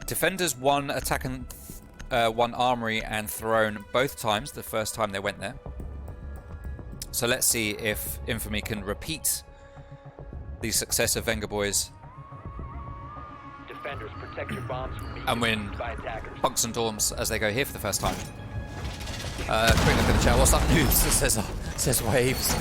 Defenders won attack and won Armory and Throne both times, the first time they went there. So let's see if Infamy can repeat the success of Vengaboiiz Defenders, protect your bombs from being and win by attackers. Bunks and Dorms as they go here for the first time. Quick look at the chat. What's up, news? Says Waves.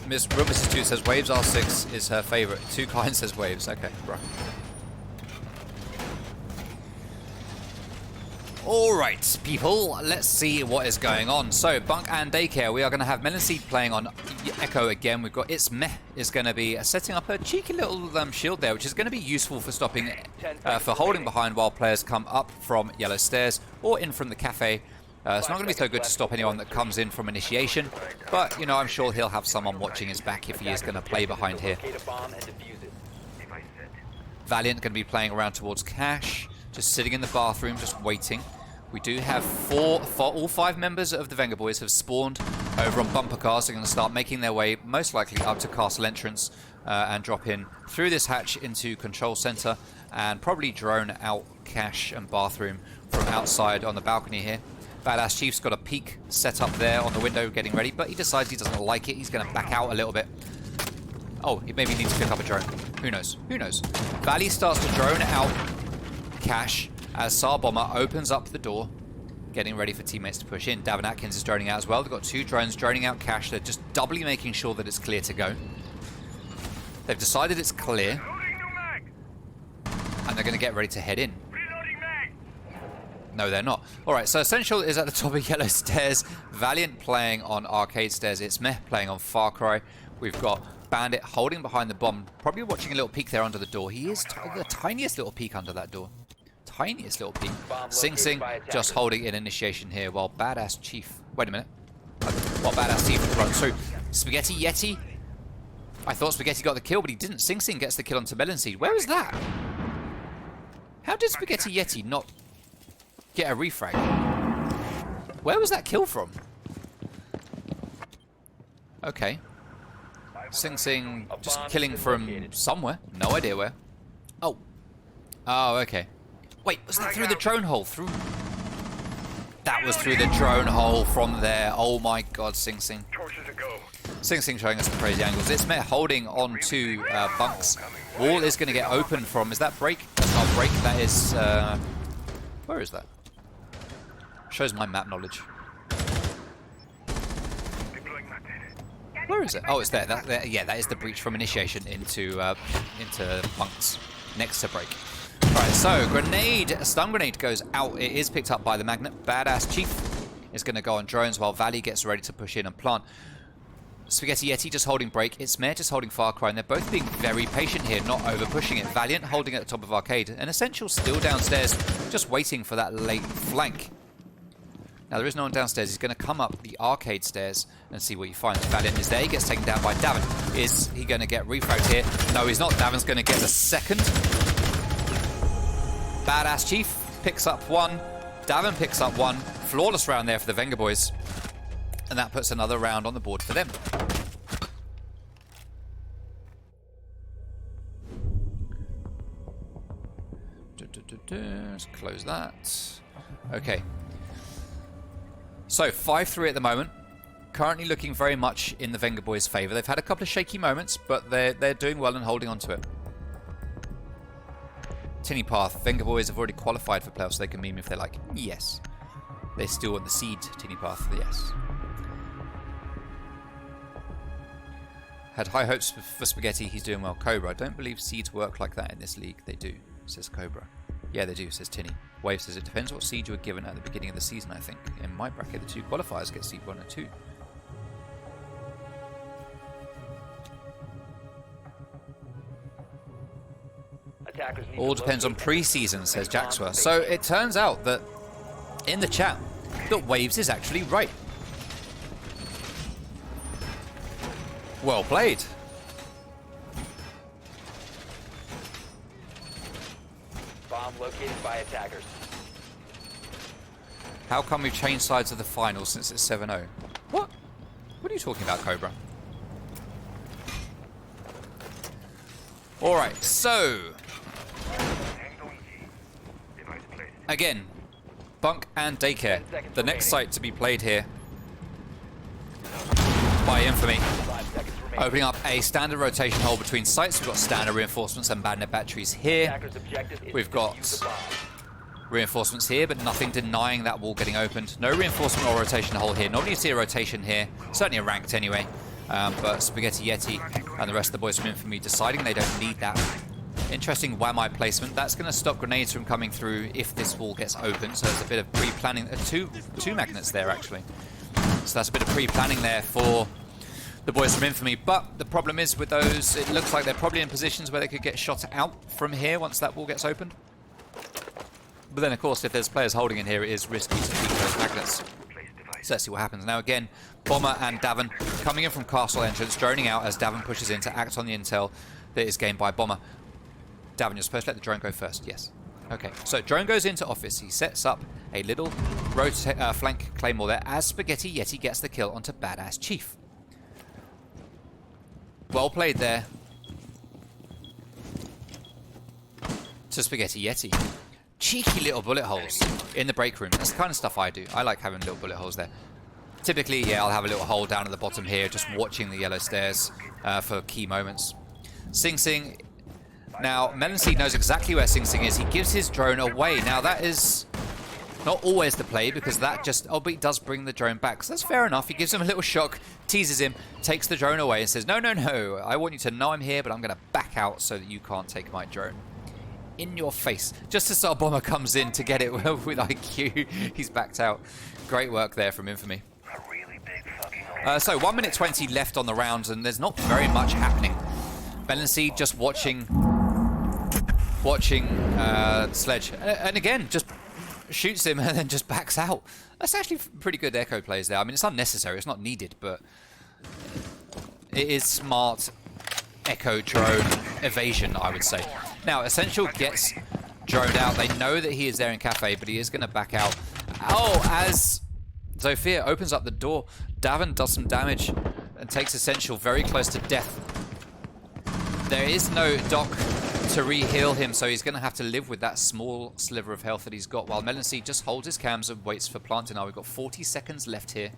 Miss Mrs. 2 says Waves R6 is her favourite. Too Kind says Waves. Okay, bro. Alright, people, let's see what is going on. So, Bunk and Daycare, we are going to have Melon Seed playing on Echo again. We've got It's Meh is going to be setting up a cheeky little shield there, which is going to be useful for stopping, for holding behind while players come up from Yellow Stairs or in from the cafe. It's not going to be so good to stop anyone that comes in from initiation, but, you know, I'm sure he'll have someone watching his back if he is going to play behind here. Valiant going to be playing around towards Cash. Just sitting in the bathroom, just waiting. We do have all five members of the Vengaboiiz have spawned over on bumper cars. They're going to start making their way, most likely up to castle entrance, and drop in through this hatch into control center, and probably drone out Cash and bathroom from outside on the balcony here. Badass Chief's got a peek set up there on the window, getting ready, but he decides he doesn't like it. He's going to back out a little bit. Oh, he maybe needs to pick up a drone. Who knows? Who knows? Valley starts to drone out Cash as Tsar Bomber opens up the door, getting ready for teammates to push in. Davin Atkins is droning out as well. They've got two drones droning out Cash. They're just doubly making sure that it's clear to go. They've decided it's clear, and they're going to get ready to head in. No, they're not. Alright, so Essential is at the top of Yellow Stairs. Valiant playing on Arcade Stairs. It's Meh playing on Far Cry. We've got Bandit holding behind the bomb, probably watching a little peek there under the door. He is the tiniest little peek under that door. Tiniest little peek. Sing Sing just holding in initiation here while Badass Chief... Wait a minute. While Badass Chief runs through. Spaghetti Yeti. I thought Spaghetti got the kill, but he didn't. Sing Sing gets the kill onto Melon Seed. Where is that? How did Spaghetti Yeti not... get a refrag. Where was that kill from? Okay. Sing Sing just killing from somewhere. No idea where. Oh. Oh, okay. Wait, was that through the drone hole? Through... That was through the drone hole from there. Oh my god, Sing Sing. Sing Sing showing us the crazy angles. It's Met holding on to bunks. Wall is going to get open from... Is that break? That's not break. That is... where is that? Shows my map knowledge. Where is it? Oh, it's there. Yeah, that is the breach from initiation into bunks next to break. Right, so grenade, stun grenade goes out. It is picked up by the magnet. Badass Chief is going to go on drones while Valley gets ready to push in and plant. Spaghetti Yeti just holding break. It's Mare just holding Far Cry, and they're both being very patient here, not over pushing it. Valiant holding at the top of Arcade, and Essential still downstairs, just waiting for that late flank. Now, there is no one downstairs. He's going to come up the arcade stairs and see what he finds. Valiant is there. He gets taken down by Davin. Is he going to get refragged here? No, he's not. Davin's going to get the second. Badass Chief picks up one. Davin picks up one. Flawless round there for the Vengaboiiz. And that puts another round on the board for them. Let's close that. Okay. So, 5-3 at the moment. Currently looking very much in the Vengaboiiz' favour. They've had a couple of shaky moments, but they're doing well and holding on to it. Tinny Path. Vengaboiiz have already qualified for playoffs, so they can meme if they like. Yes. They're still on the seed, Tinny Path. Yes. Had high hopes for Spaghetti. He's doing well. Cobra. I don't believe seeds work like that in this league. They do, says Cobra. Yeah, they do, says Tinny. Wave says it depends what seed you were given at the beginning of the season, I think. In my bracket, the 2 qualifiers get seed 1 and 2. All depends on pre-season, says Jaxwa. So it turns out that in the chat, that Waves is actually right. Well played. Bomb located by attackers. How come we've changed sides of the final since it's 7-0? What? What are you talking about, Cobra? Alright, so... Again, Bunk and Daycare. The next site to be played here by Infamy. Opening up a standard rotation hole between sites. We've got standard reinforcements and magnet batteries here. We've got reinforcements here, but nothing denying that wall getting opened. No reinforcement or rotation hole here. Normally you see a rotation here. Certainly a ranked anyway. But Spaghetti Yeti and the rest of the boys from Infamy deciding they don't need that. Interesting Whammy placement. That's going to stop grenades from coming through if this wall gets open. So there's a bit of pre-planning. Two magnets there, actually. So that's a bit of pre-planning there for the boys from Infamy. But the problem is with those, it looks like they're probably in positions where they could get shot out from here once that wall gets opened. But then, of course, if there's players holding in here, it is risky to keep those magnets. So let's see what happens. Now again, Bomber and Davin coming in from castle entrance, droning out as Davin pushes in to act on the intel that is gained by Bomber. Davin, you're supposed to let the drone go first. Yes. Okay, so drone goes into office. He sets up a little flank claymore there as Spaghetti Yeti gets the kill onto Badass Chief. Well played there to Spaghetti Yeti. Cheeky little bullet holes in the break room. That's the kind of stuff I do. I like having little bullet holes there. Typically, yeah, I'll have a little hole down at the bottom here, just watching the yellow stairs for key moments. Sing Sing. Now, Melon Seed knows exactly where Sing Sing is. He gives his drone away. Now, that is not always the play, because that just, oh, but he does bring the drone back. So that's fair enough. He gives him a little shock, teases him, takes the drone away and says, no, no, no. I want you to know I'm here, but I'm going to back out so that you can't take my drone. In your face. Just as our Bomber comes in to get it with IQ, he's backed out. Great work there from Infamy. So 1 minute 20 left on the rounds, and there's not very much happening. Melon Seed just watching Sledge, and again just shoots him and then just backs out. That's actually pretty good echo plays there. I mean, it's unnecessary, it's not needed, but it is smart echo drone evasion, I would say. Now Essential gets droned out. They know that he is there in Cafe, but he is going to back out. Oh, as Zofia opens up the door, Davin does some damage and takes Essential very close to death. There is no doc to re-heal him, so he's going to have to live with that small sliver of health that he's got, while Melancy just holds his cams and waits for planting. Now we've got 40 seconds left here.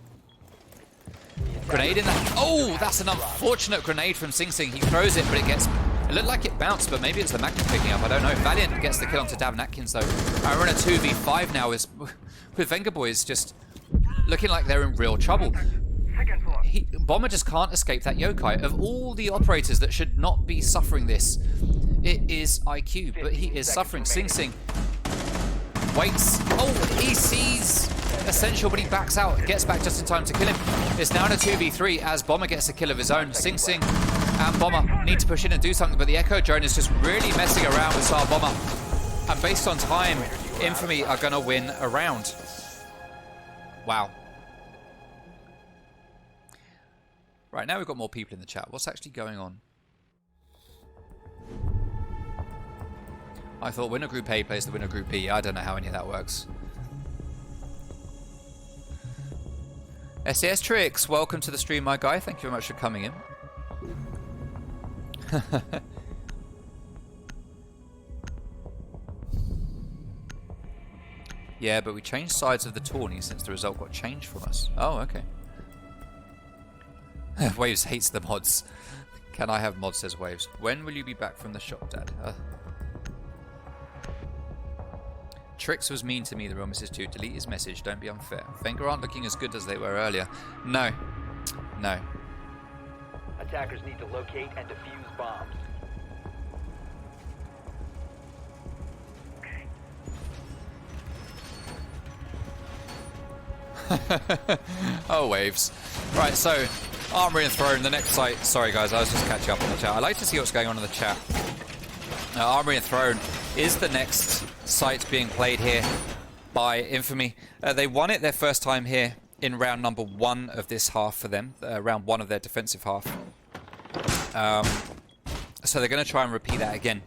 Grenade in that. Oh, that's an unfortunate grenade from Sing Sing. He throws it, but it looked like it bounced, but maybe it's the Magnum picking up. I don't know. Valiant gets the kill onto Davin Atkins, though. And we're in a 2v5 now with Vengaboiiz just looking like they're in real trouble. Bomber just can't escape that yokai. Of all the operators that should not be suffering this, it is IQ, but he is suffering. Sing Sing waits. Oh, he sees Essential, but he backs out. Gets back just in time to kill him. It's now in a 2v3 as Bomber gets a kill of his own. Sing Sing and Bomber need to push in and do something, but the Echo drone is just really messing around with Sar Bomber. And based on time, Infamy are going to win a round. Wow. Right, now we've got more people in the chat. What's actually going on? I thought winner group A plays the winner group B. I don't know how any of that works. SAS Tricks, welcome to the stream, my guy. Thank you very much for coming in. Yeah, but we changed sides of the tourney since the result got changed from us. Oh, okay. Waves hates the mods. Can I have mods, says Waves. When will you be back from the shop, Dad? Trix was mean to me, the real Mrs. 2. Delete his message, don't be unfair. Venga aren't looking as good as they were earlier. No. No. Attackers need to locate and defuse bombs. Oh, Waves. Right, so Armory and Throne, the next site. Sorry guys, I was just catching up on the chat. I like to see what's going on in the chat. Armory and Throne is the next site being played here by Infamy. They won it their first time here in round number 1 of this half for them. Round 1 of their defensive half. So they're going to try and repeat that again.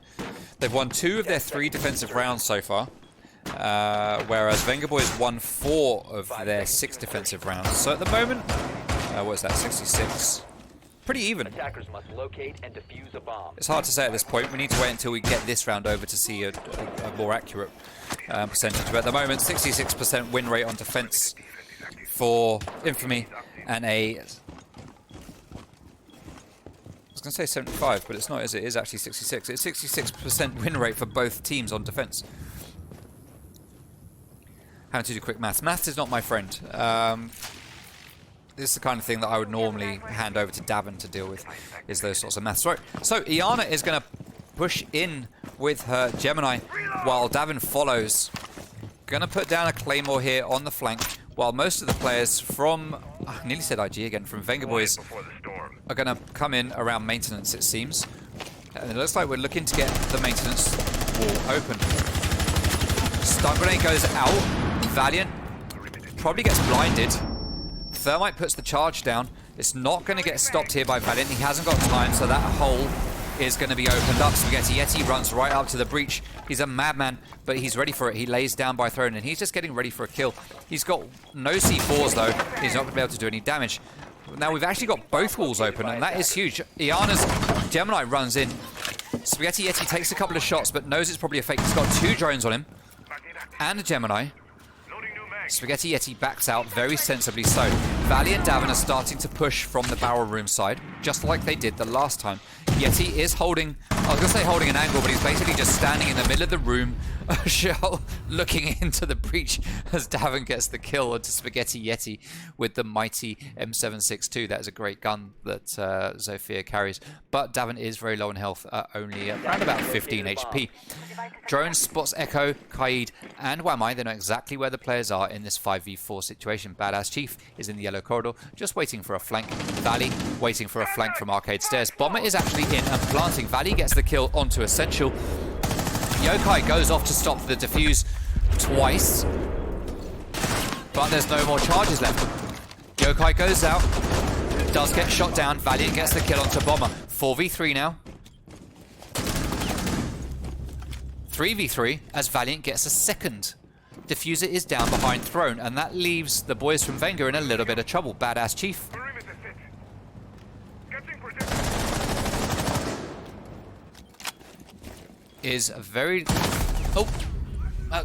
They've won 2 of their 3 defensive rounds so far. Whereas Vengaboiiz won 4 of their 6 defensive rounds. So at the moment, what is that, 66? Pretty even. Attackers must locate and defuse a bomb. It's hard to say at this point. We need to wait until we get this round over to see a more accurate percentage. But at the moment, 66% win rate on defense for Infamy, and I was going to say 75, but it's not, is it? It is actually 66. It's 66% win rate for both teams on defense. Having to do quick maths. Maths is not my friend. This is the kind of thing that I would normally hand over to Davin to deal with, is those sorts of maths. Right. So Iana is going to push in with her Gemini while Davin follows. Going to put down a Claymore here on the flank, while most of the players from, I nearly said IG again, from Vengaboiiz are going to come in around maintenance, it seems. And it looks like we're looking to get the maintenance wall open. Stun grenade goes out. Valiant probably gets blinded. Thermite puts the charge down. It's not going to get stopped here by Valiant. He hasn't got time, so that hole is going to be opened up. Spaghetti Yeti runs right up to the breach. He's a madman, but he's ready for it. He lays down by Throne, and he's just getting ready for a kill. He's got no C4s, though. He's not going to be able to do any damage. Now, we've actually got both walls open, and that is huge. Iana's Gemini runs in. Spaghetti Yeti takes a couple of shots, but knows it's probably a fake. He's got 2 drones on him and a Gemini. Spaghetti Yeti backs out very sensibly so. Valley and Davin are starting to push from the barrel room side, just like they did the last time. Yeti is holding, I was going to say holding an angle, but he's basically just standing in the middle of the room, shell looking into the breach as Davin gets the kill onto Spaghetti Yeti with the mighty M762. That is a great gun that Zofia carries. But Davin is very low in health, only around about 15 HP. Drone spots Echo, Kaid, and Wamai. They know exactly where the players are in this 5v4 situation. Badass Chief is in the yellow corridor, just waiting for a flank. Valley waiting for a flank from Arcade Stairs. Bomber is actually in and planting. Valley gets the kill onto Essential. Yokai goes off to stop the defuse twice, but there's no more charges left. Yokai goes out, does get shot down. Valiant gets the kill onto Bomber. 4v3 now. 3v3 as Valiant gets a second. Diffuser is down behind Throne, and that leaves the boys from Venga in a little bit of trouble. Badass Chief is very... Oh! I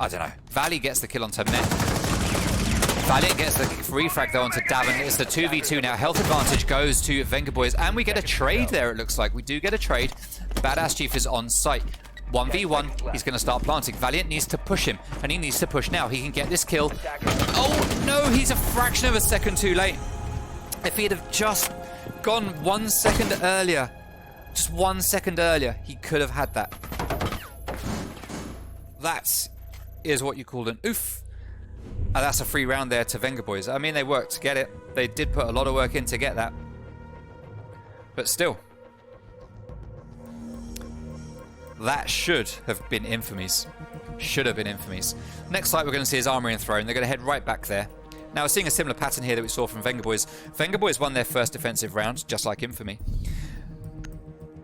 don't know. Valley gets the kill onto Met. Valiant gets the refrag though onto Davin. It's the 2v2 now. Health advantage goes to Vengaboiiz, and we get a trade there, it looks like. We do get a trade. Badass Chief is on site. 1v1, he's going to start planting. Valiant needs to push him, and he needs to push now. He can get this kill. Oh no, he's a fraction of a second too late. If he'd have just gone 1 second earlier, just 1 second earlier, he could have had that. That is what you call an oof. And that's a free round there to Vengaboiiz. I mean, they worked to get it. They did put a lot of work in to get that. But still. That should have been Infamy's. Should have been Infamy's. Next site we're going to see is Armory and Throne. They're going to head right back there. Now, we're seeing a similar pattern here that we saw from Vengaboiiz. Vengaboiiz won their first defensive round, just like Infamy.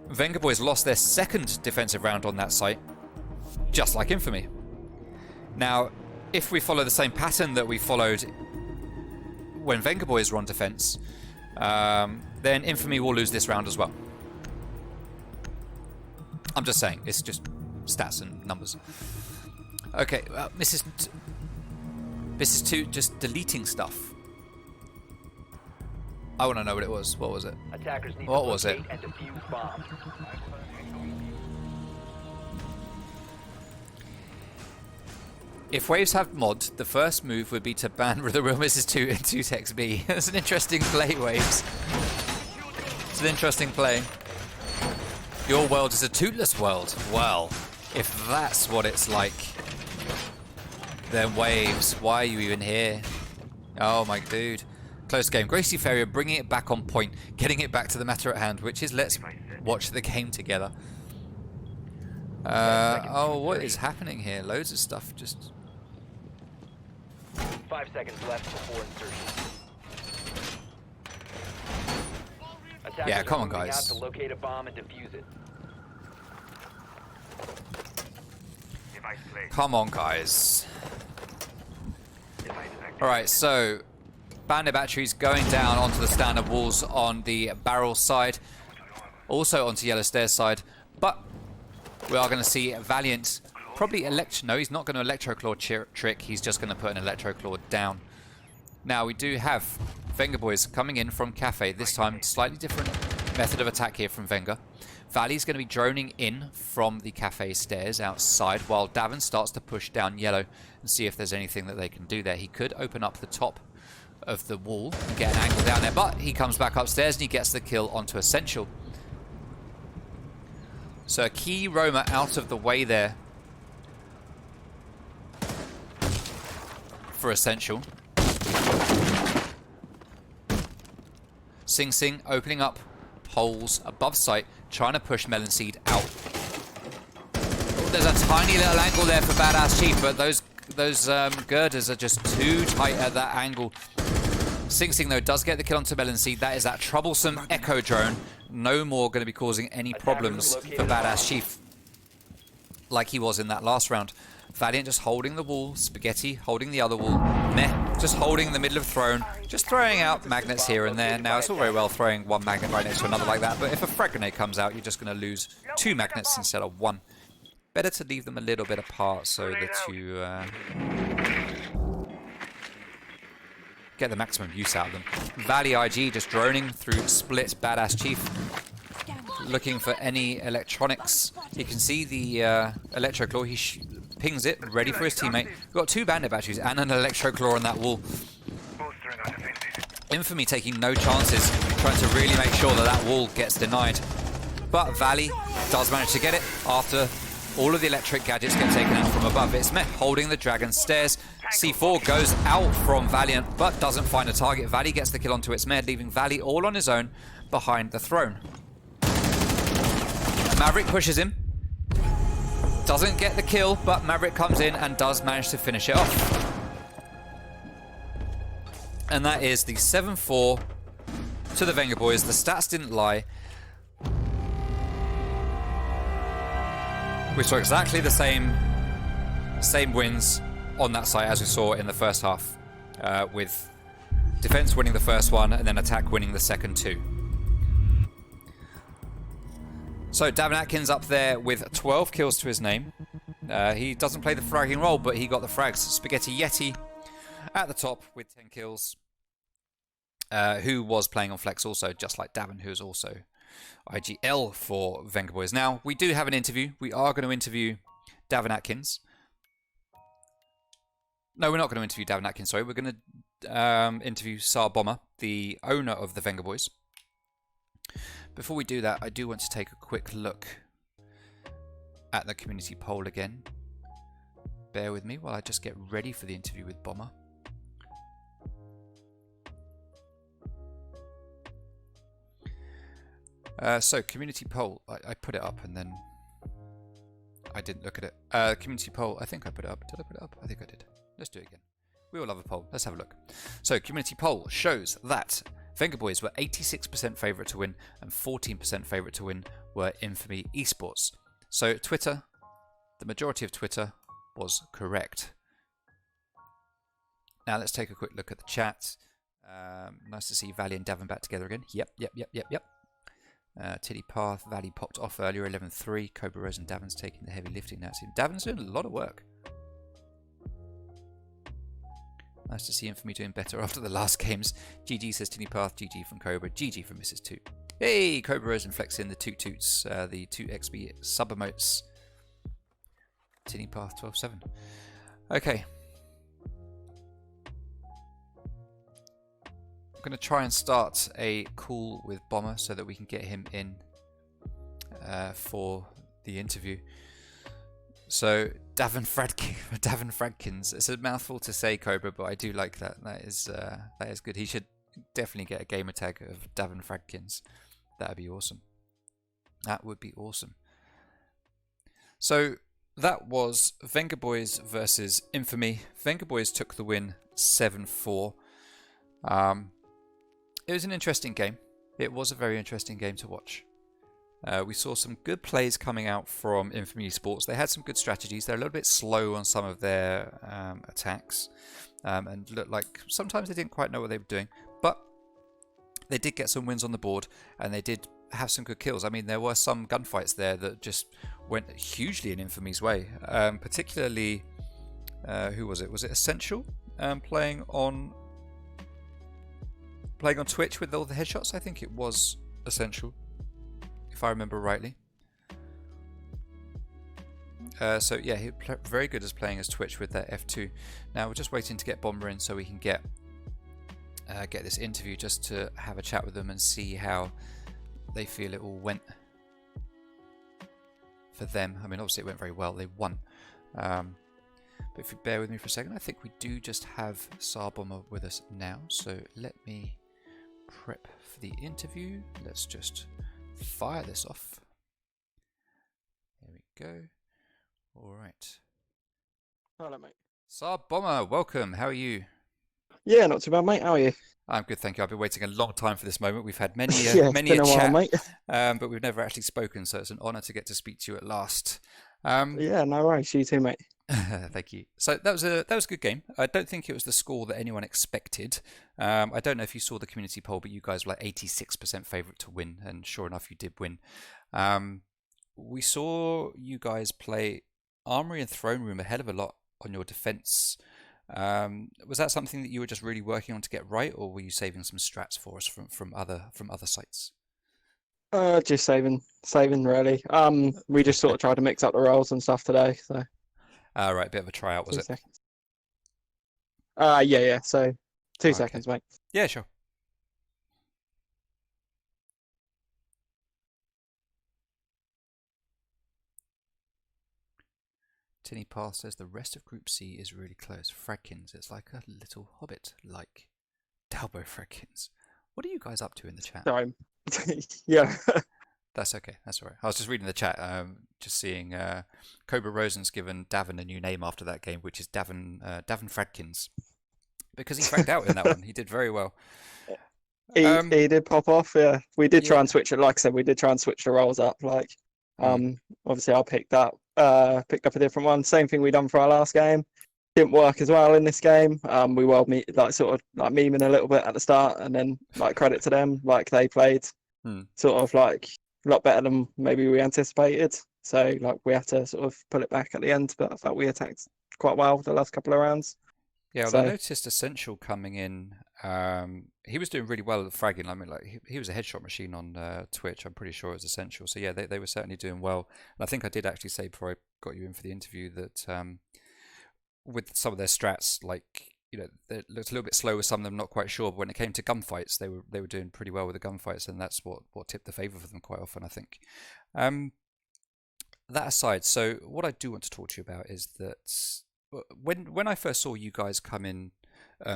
Vengaboiiz lost their second defensive round on that site, just like Infamy. Now, if we follow the same pattern that we followed when Vengaboiiz were on defense, then Infamy will lose this round as well. I'm just saying, it's just stats and numbers. Okay, this is two just deleting stuff. I want to know what it was. What was it? Attackers need What to was it? locate and defuse bombs. If waves have mod, the first move would be to ban the Real Mrs. 2 and 2 Tex B. That's an interesting play, Waves. It's an interesting play. Your world is a tootless world. Well, if that's what it's like, then Waves, why are you even here? Oh my dude. Close game. Gracie Ferrier bringing it back on point, getting it back to the matter at hand, which is let's watch the game together. Oh, what is happening here? Loads of stuff just... 5 seconds left before insertion. Attackers Yeah, come are on, moving guys. out to locate a bomb and defuse it. Come on, guys. Alright, so bandit batteries going down onto the standard walls on the barrel side, also onto yellow stairs side, but we are going to see Valiant probably no, he's not going to electroclaw trick, he's just going to put an electroclaw down. Now we do have Vengaboiiz coming in from Cafe, this time slightly different method of attack here from Venga. Valley's going to be droning in from the Cafe stairs outside while Davin starts to push down yellow and see if there's anything that they can do there. He could open up the top of the wall and get an angle down there, but he comes back upstairs and he gets the kill onto Essential. So a key roamer out of the way there for Essential. Sing Sing opening up holes above sight, trying to push Melon Seed out. There's a tiny little angle there for Badass Chief, but those girders are just too tight at that angle. Sing Sing though does get the kill onto Melon Seed. That is that troublesome Echo Drone. No more going to be causing any problems for Badass Chief like he was in that last round. Valiant just holding the wall, Spaghetti holding the other wall, Meh just holding the middle of Throne, just throwing out magnets here and there. Now it's all very well throwing one magnet right next to another like that, but if a frag grenade comes out, you're just going to lose 2 magnets instead of 1. Better to leave them a little bit apart so that you get the maximum use out of them. Valley IG just droning through split Badass Chief, looking for any electronics. You can see the Electroclaw. He pings it, ready for his teammate. We've got 2 bandit batteries and an Electroclaw on that wall. Infamy taking no chances, trying to really make sure that that wall gets denied. But Valley does manage to get it after all of the electric gadgets get taken out from above. It's Meh holding the Dragon Stairs. C4 goes out from Valiant, but doesn't find a target. Valley gets the kill onto its Med, leaving Valley all on his own behind the throne. Maverick pushes him. Doesn't get the kill, but Maverick comes in and does manage to finish it off. And that is the 7-4 to the Vengaboiiz. The stats didn't lie. We saw exactly the same wins on that site as we saw in the first half, with defense winning the first one and then attack winning the second two. So Davin Atkins up there with 12 kills to his name. He doesn't play the fragging role, but he got the frags. Spaghetti Yeti at the top with 10 kills, who was playing on Flex also, just like Davin, who is also IGL for Vengaboiiz. Now, we do have an interview. We are going to interview Davin Atkins. No, we're not going to interview Davin Atkins, sorry. We're going to interview Sar Bomber, the owner of the Vengaboiiz. Before we do that, I do want to take a quick look at the community poll again. Bear with me while I just get ready for the interview with Bomber. So, community poll. I put it up and then I didn't look at it. Community poll, I think I put it up. Did I put it up? I think I did. Let's do it again. We all love a poll. Let's have a look. So, community poll shows that Vengaboiiz were 86% favourite to win and 14% favourite to win were Infamy Esports. So Twitter, the majority of Twitter was correct. Now let's take a quick look at the chat. Nice to see Valley and Davin back together again. Yep. Tiddy Path, Valley popped off earlier, 11-3. Cobra Rose and Davin's taking the heavy lifting now. Davin's doing a lot of work. Nice to see Infamy doing better after the last games. GG says Tinny Path, GG from Cobra, GG from Mrs. 2. Hey, Cobra Rose and Flex in the toot toots, the 2XB sub emotes. Tinny Path 12-7. Okay. I'm going to try and start a call with Bomber so that we can get him in for the interview. So, Davin Fradkins. It's a mouthful to say, Cobra, but I do like that. That is good. He should definitely get a gamer tag of Davin Fradkins. That would be awesome. That would be awesome. So, that was Vengaboiiz versus Infamy. Vengaboiiz took the win 7-4. It was an interesting game. It was a very interesting game to watch. We saw some good plays coming out from Infamy Esports. They had some good strategies. They're a little bit slow on some of their attacks, and looked like sometimes they didn't quite know what they were doing. But they did get some wins on the board, and they did have some good kills. I mean, there were some gunfights there that just went hugely in Infamy's way. Particularly, who was it? Was it Essential playing on Twitch with all the headshots? I think it was Essential, if I remember rightly. So yeah, he very good as playing as Twitch with that F2. Now we're just waiting to get Bomber in so we can get this interview, just to have a chat with them and see how they feel it all went for them. I mean, obviously it went very well. They won. But if you bear with me for a second, I think we do just have Sar Bomber with us now. So let me prep for the interview. Let's just fire this off. There we go. All right. Hello, mate. Sar Bomber, welcome. How are you? Yeah, not too bad, mate. How are you? I'm good, thank you. I've been waiting a long time for this moment. We've had many, Yeah, many been a a while, chat, mate. but we've never actually spoken, so it's an honour to get to speak to you at last. Yeah, no worries. You too, mate. Thank you. So that was a good game. I don't think it was the score that anyone expected. I don't know if you saw the community poll, but you guys were like 86% favourite to win, and sure enough, you did win. We saw you guys play Armory and Throne Room a hell of a lot on your defence. Was that something that you were just really working on to get right, or were you saving some strats for us from other sites? Just saving really. We just sort of tried to mix up the roles and stuff today. So. Right, bit of a tryout, was 2 it? seconds. Yeah. So 2 seconds, mate. Yeah, sure. Tinny Path says the rest of Group C is really close. Fradkins, it's like a little hobbit, like Dalbo Fradkins. What are you guys up to in the chat? Sorry. Yeah. That's okay. That's all right. I was just reading the chat, just seeing Cobra Rosen's given Davin a new name after that game, which is Davin Fradkins, because he fragged out in that one. He did very well. He did pop off. Yeah, we did try and switch it. Like I said, we did try and switch the roles up. Like, obviously I picked up picked up a different one. Same thing we done for our last game. Didn't work as well in this game. We were sort of like memeing a little bit at the start, and then like credit to them, like they played sort of like a lot better than maybe we anticipated. So like we had to sort of pull it back at the end, but I felt we attacked quite well the last couple of rounds. Yeah, well, So I noticed Essential coming in. He was doing really well at fragging. I mean, like he was a headshot machine on Twitch. I'm pretty sure it was Essential. So yeah, they were certainly doing well. And I think I did actually say before I got you in for the interview that with some of their strats, like they looked a little bit slow with some of them, not quite sure. But when it came to gunfights, they were doing pretty well with the gunfights, and that's what tipped the favour for them quite often, I think. That aside, so what I do want to talk to you about is that when I first saw you guys come in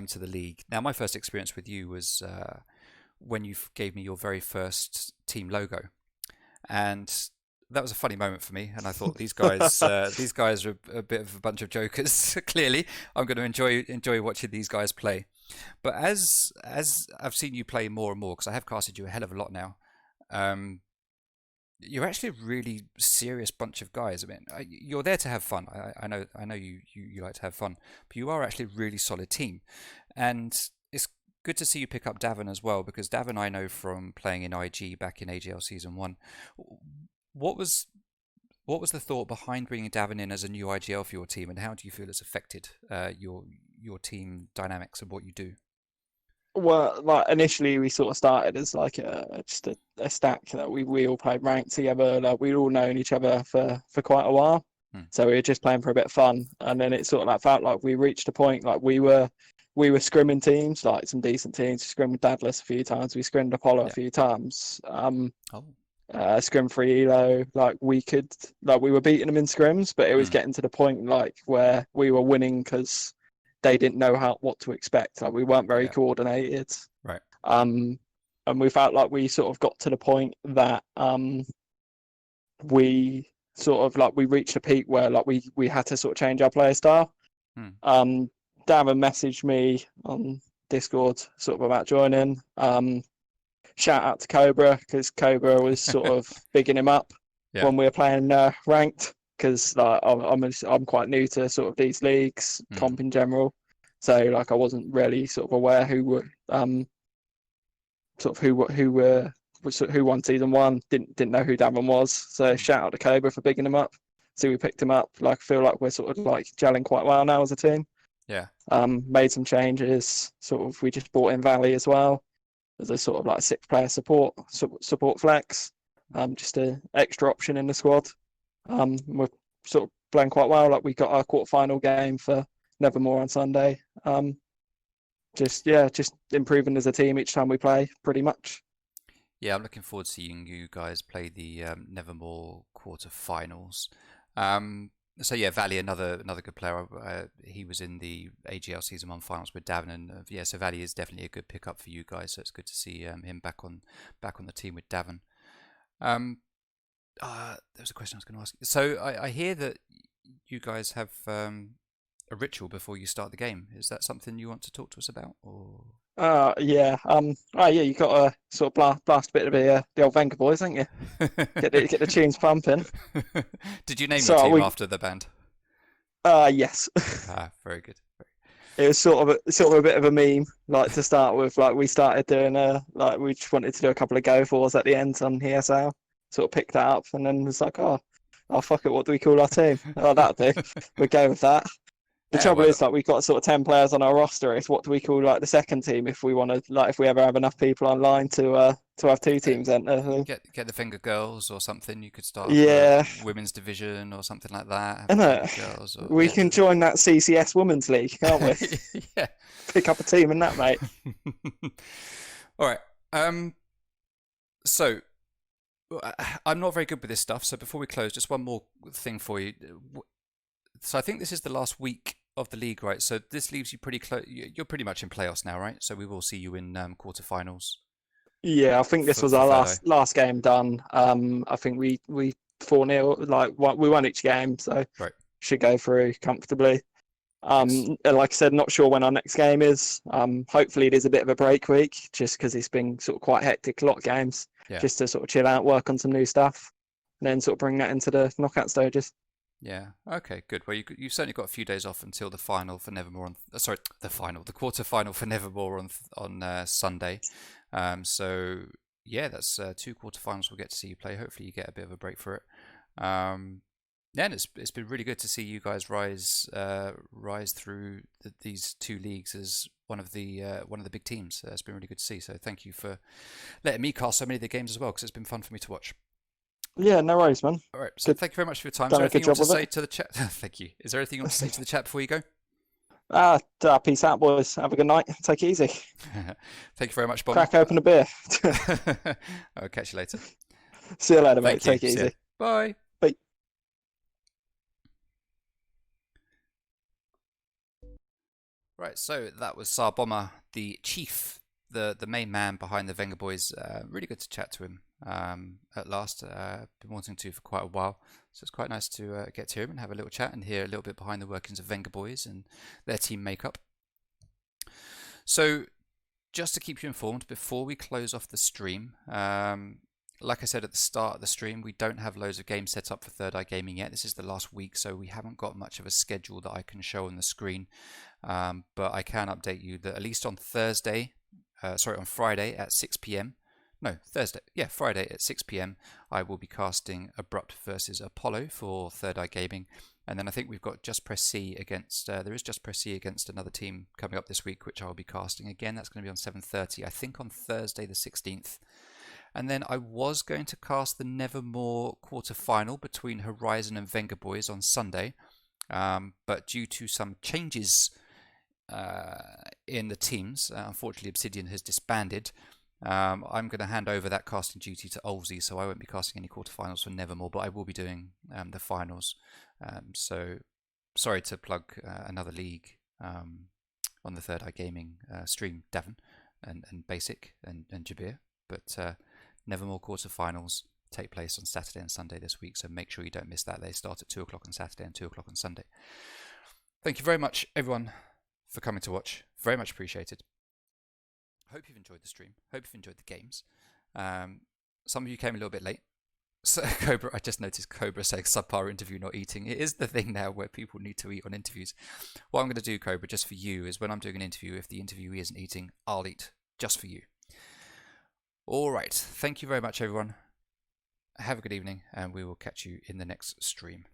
to the league. Now, my first experience with you was when you gave me your very first team logo, and that was a funny moment for me. And I thought these guys are a bit of a bunch of jokers. Clearly, I'm going to enjoy watching these guys play. But as I've seen you play more and more, because I have casted you a hell of a lot now. You're actually a really serious bunch of guys. I mean, you're there to have fun. I know you like to have fun, but you are actually a really solid team, and it's good to see you pick up Davin as well, because Davin I know from playing in IG back in AGL Season 1. What was the thought behind bringing Davin in as a new IGL for your team, and how do you feel it's affected your team dynamics and what you do? well, like initially we sort of started as like just a stack that we all played ranked together. Like we'd all known each other for quite a while, so we were just playing for a bit of fun. And then it sort of like felt like we reached a point like we were scrimming teams, like some decent teams. We scrimmed Dadless a few times. We scrimmed Apollo a few times. Scrim free Elo, like we were beating them in scrims, but it was getting to the point like where we were winning because they didn't know what to expect. Like we weren't very coordinated. Right. And we felt like we sort of got to the point that we sort of like we reached a peak where like we had to sort of change our player style. Davin messaged me on Discord sort of about joining. Shout out to Cobra, because Cobra was sort of bigging him up when we were playing ranked, because like I'm quite new to sort of these leagues, comp in general, so like I wasn't really sort of aware who won season 1. Didn't know who Davin was, so shout out to Cobra for bigging him up. So we picked him up. Like I feel like we're sort of like gelling quite well now as a team. Yeah. Made some changes. Sort of we just brought in Valley as well as a sort of like 6-player support flex, just an extra option in the squad. We're sort of playing quite well. Like we got our quarterfinal game for Nevermore on Sunday. Just improving as a team each time we play, pretty much. Yeah, I'm looking forward to seeing you guys play the Nevermore quarterfinals. So yeah, Valley, another good player. He was in the AGL Season 1 finals with Davin, and so Valley is definitely a good pickup for you guys. So it's good to see him back on the team with Davin. There was a question I was going to ask. So I hear that you guys have a ritual before you start the game. Is that something you want to talk to us about, or? Yeah. You got to sort of blast a bit of the old Vengaboiiz, haven't you? Get the tunes pumping. Did you name your team after the band? Yes. Very good. It was sort of a bit of a meme, like to start with. Like we started doing like we just wanted to do a couple of go fours at the end on ESL. Sort of picked that up, and then was like, oh fuck it, what do we call our team? Oh, that'll do. We'll go with that. The trouble is, like, we've got sort of 10 players on our roster. It's what do we call like the second team if we want to, like, if we ever have enough people online to have 2 teams enter. Get the Finger Girls or something. You could start a women's division or something like that. Girls we can join that CCS Women's League, can't we? Yeah. Pick up a team in that, mate. All right. So I'm not very good with this stuff. So before we close, just one more thing for you. So I think this is the last week of the league, right? So this leaves you pretty close. You're pretty much in playoffs now, right? So we will see you in quarterfinals. Yeah, I think this was our last game done. I think we 4-0, like we won each game, so should go through comfortably. Like I said, not sure when our next game is. Hopefully it is a bit of a break week, just because it's been sort of quite hectic, a lot of games, just to sort of chill out, work on some new stuff, and then sort of bring that into the knockout stages. Yeah. Okay. Good. Well, you've certainly got a few days off until the final for Nevermore. The quarter final for Nevermore on Sunday. So yeah, that's 2 quarterfinals we'll get to see you play. Hopefully, you get a bit of a break for it. Yeah, and it's been really good to see you guys rise through these 2 leagues as one of the big teams. It's been really good to see. So thank you for letting me cast so many of the games as well, because it's been fun for me to watch. Yeah, no worries, man. All right. So Good. thank you very much for your time. Is Done there a good anything you want job to with say it. to the chat? Thank you. Is there anything you want to say to the chat before you go? Peace out, boys. Have a good night. Take it easy. Thank you very much, Bomber. Crack open a beer. I'll catch you later. See you later, mate. Thank you. Take it See ya. easy. Bye. Bye. Right, so that was Sar Bomber, the chief, the main man behind the Vengaboiiz. Really good to chat to him at last. Been wanting to for quite a while, so it's quite nice to get to him and have a little chat and hear a little bit behind the workings of Vengaboiiz and their team makeup. So, just to keep you informed, before we close off the stream, like I said at the start of the stream, we don't have loads of games set up for Third Eye Gaming yet. This is the last week, so we haven't got much of a schedule that I can show on the screen. But I can update you that at least on on Friday at 6 p.m. No, Thursday. Yeah, Friday at 6 p.m. I will be casting Abrupt versus Apollo for Third Eye Gaming. And then I think we've got Just Press C against, there is Just Press C against another team coming up this week, which I'll be casting. Again, that's going to be on 7:30, I think on Thursday the 16th. And then I was going to cast the Nevermore quarter-final between Horizon and Vengaboiiz on Sunday. But due to some changes in the teams, unfortunately Obsidian has disbanded. I'm going to hand over that casting duty to Olsey, so I won't be casting any quarterfinals for Nevermore, but I will be doing the finals. So sorry to plug another league on the Third Eye Gaming stream, Davin and Basic and Jabir, but Nevermore quarterfinals take place on Saturday and Sunday this week, so make sure you don't miss that. They start at 2 o'clock on Saturday and 2 o'clock on Sunday. Thank you very much, everyone, for coming to watch. Very much appreciated. Hope you've enjoyed the stream. Hope you've enjoyed the games. Some of you came a little bit late. So Cobra, I just noticed Cobra saying subpar interview not eating. It is the thing now where people need to eat on interviews. What I'm going to do, Cobra, just for you, is when I'm doing an interview, if the interviewee isn't eating, I'll eat just for you. All right. Thank you very much, everyone. Have a good evening, and we will catch you in the next stream.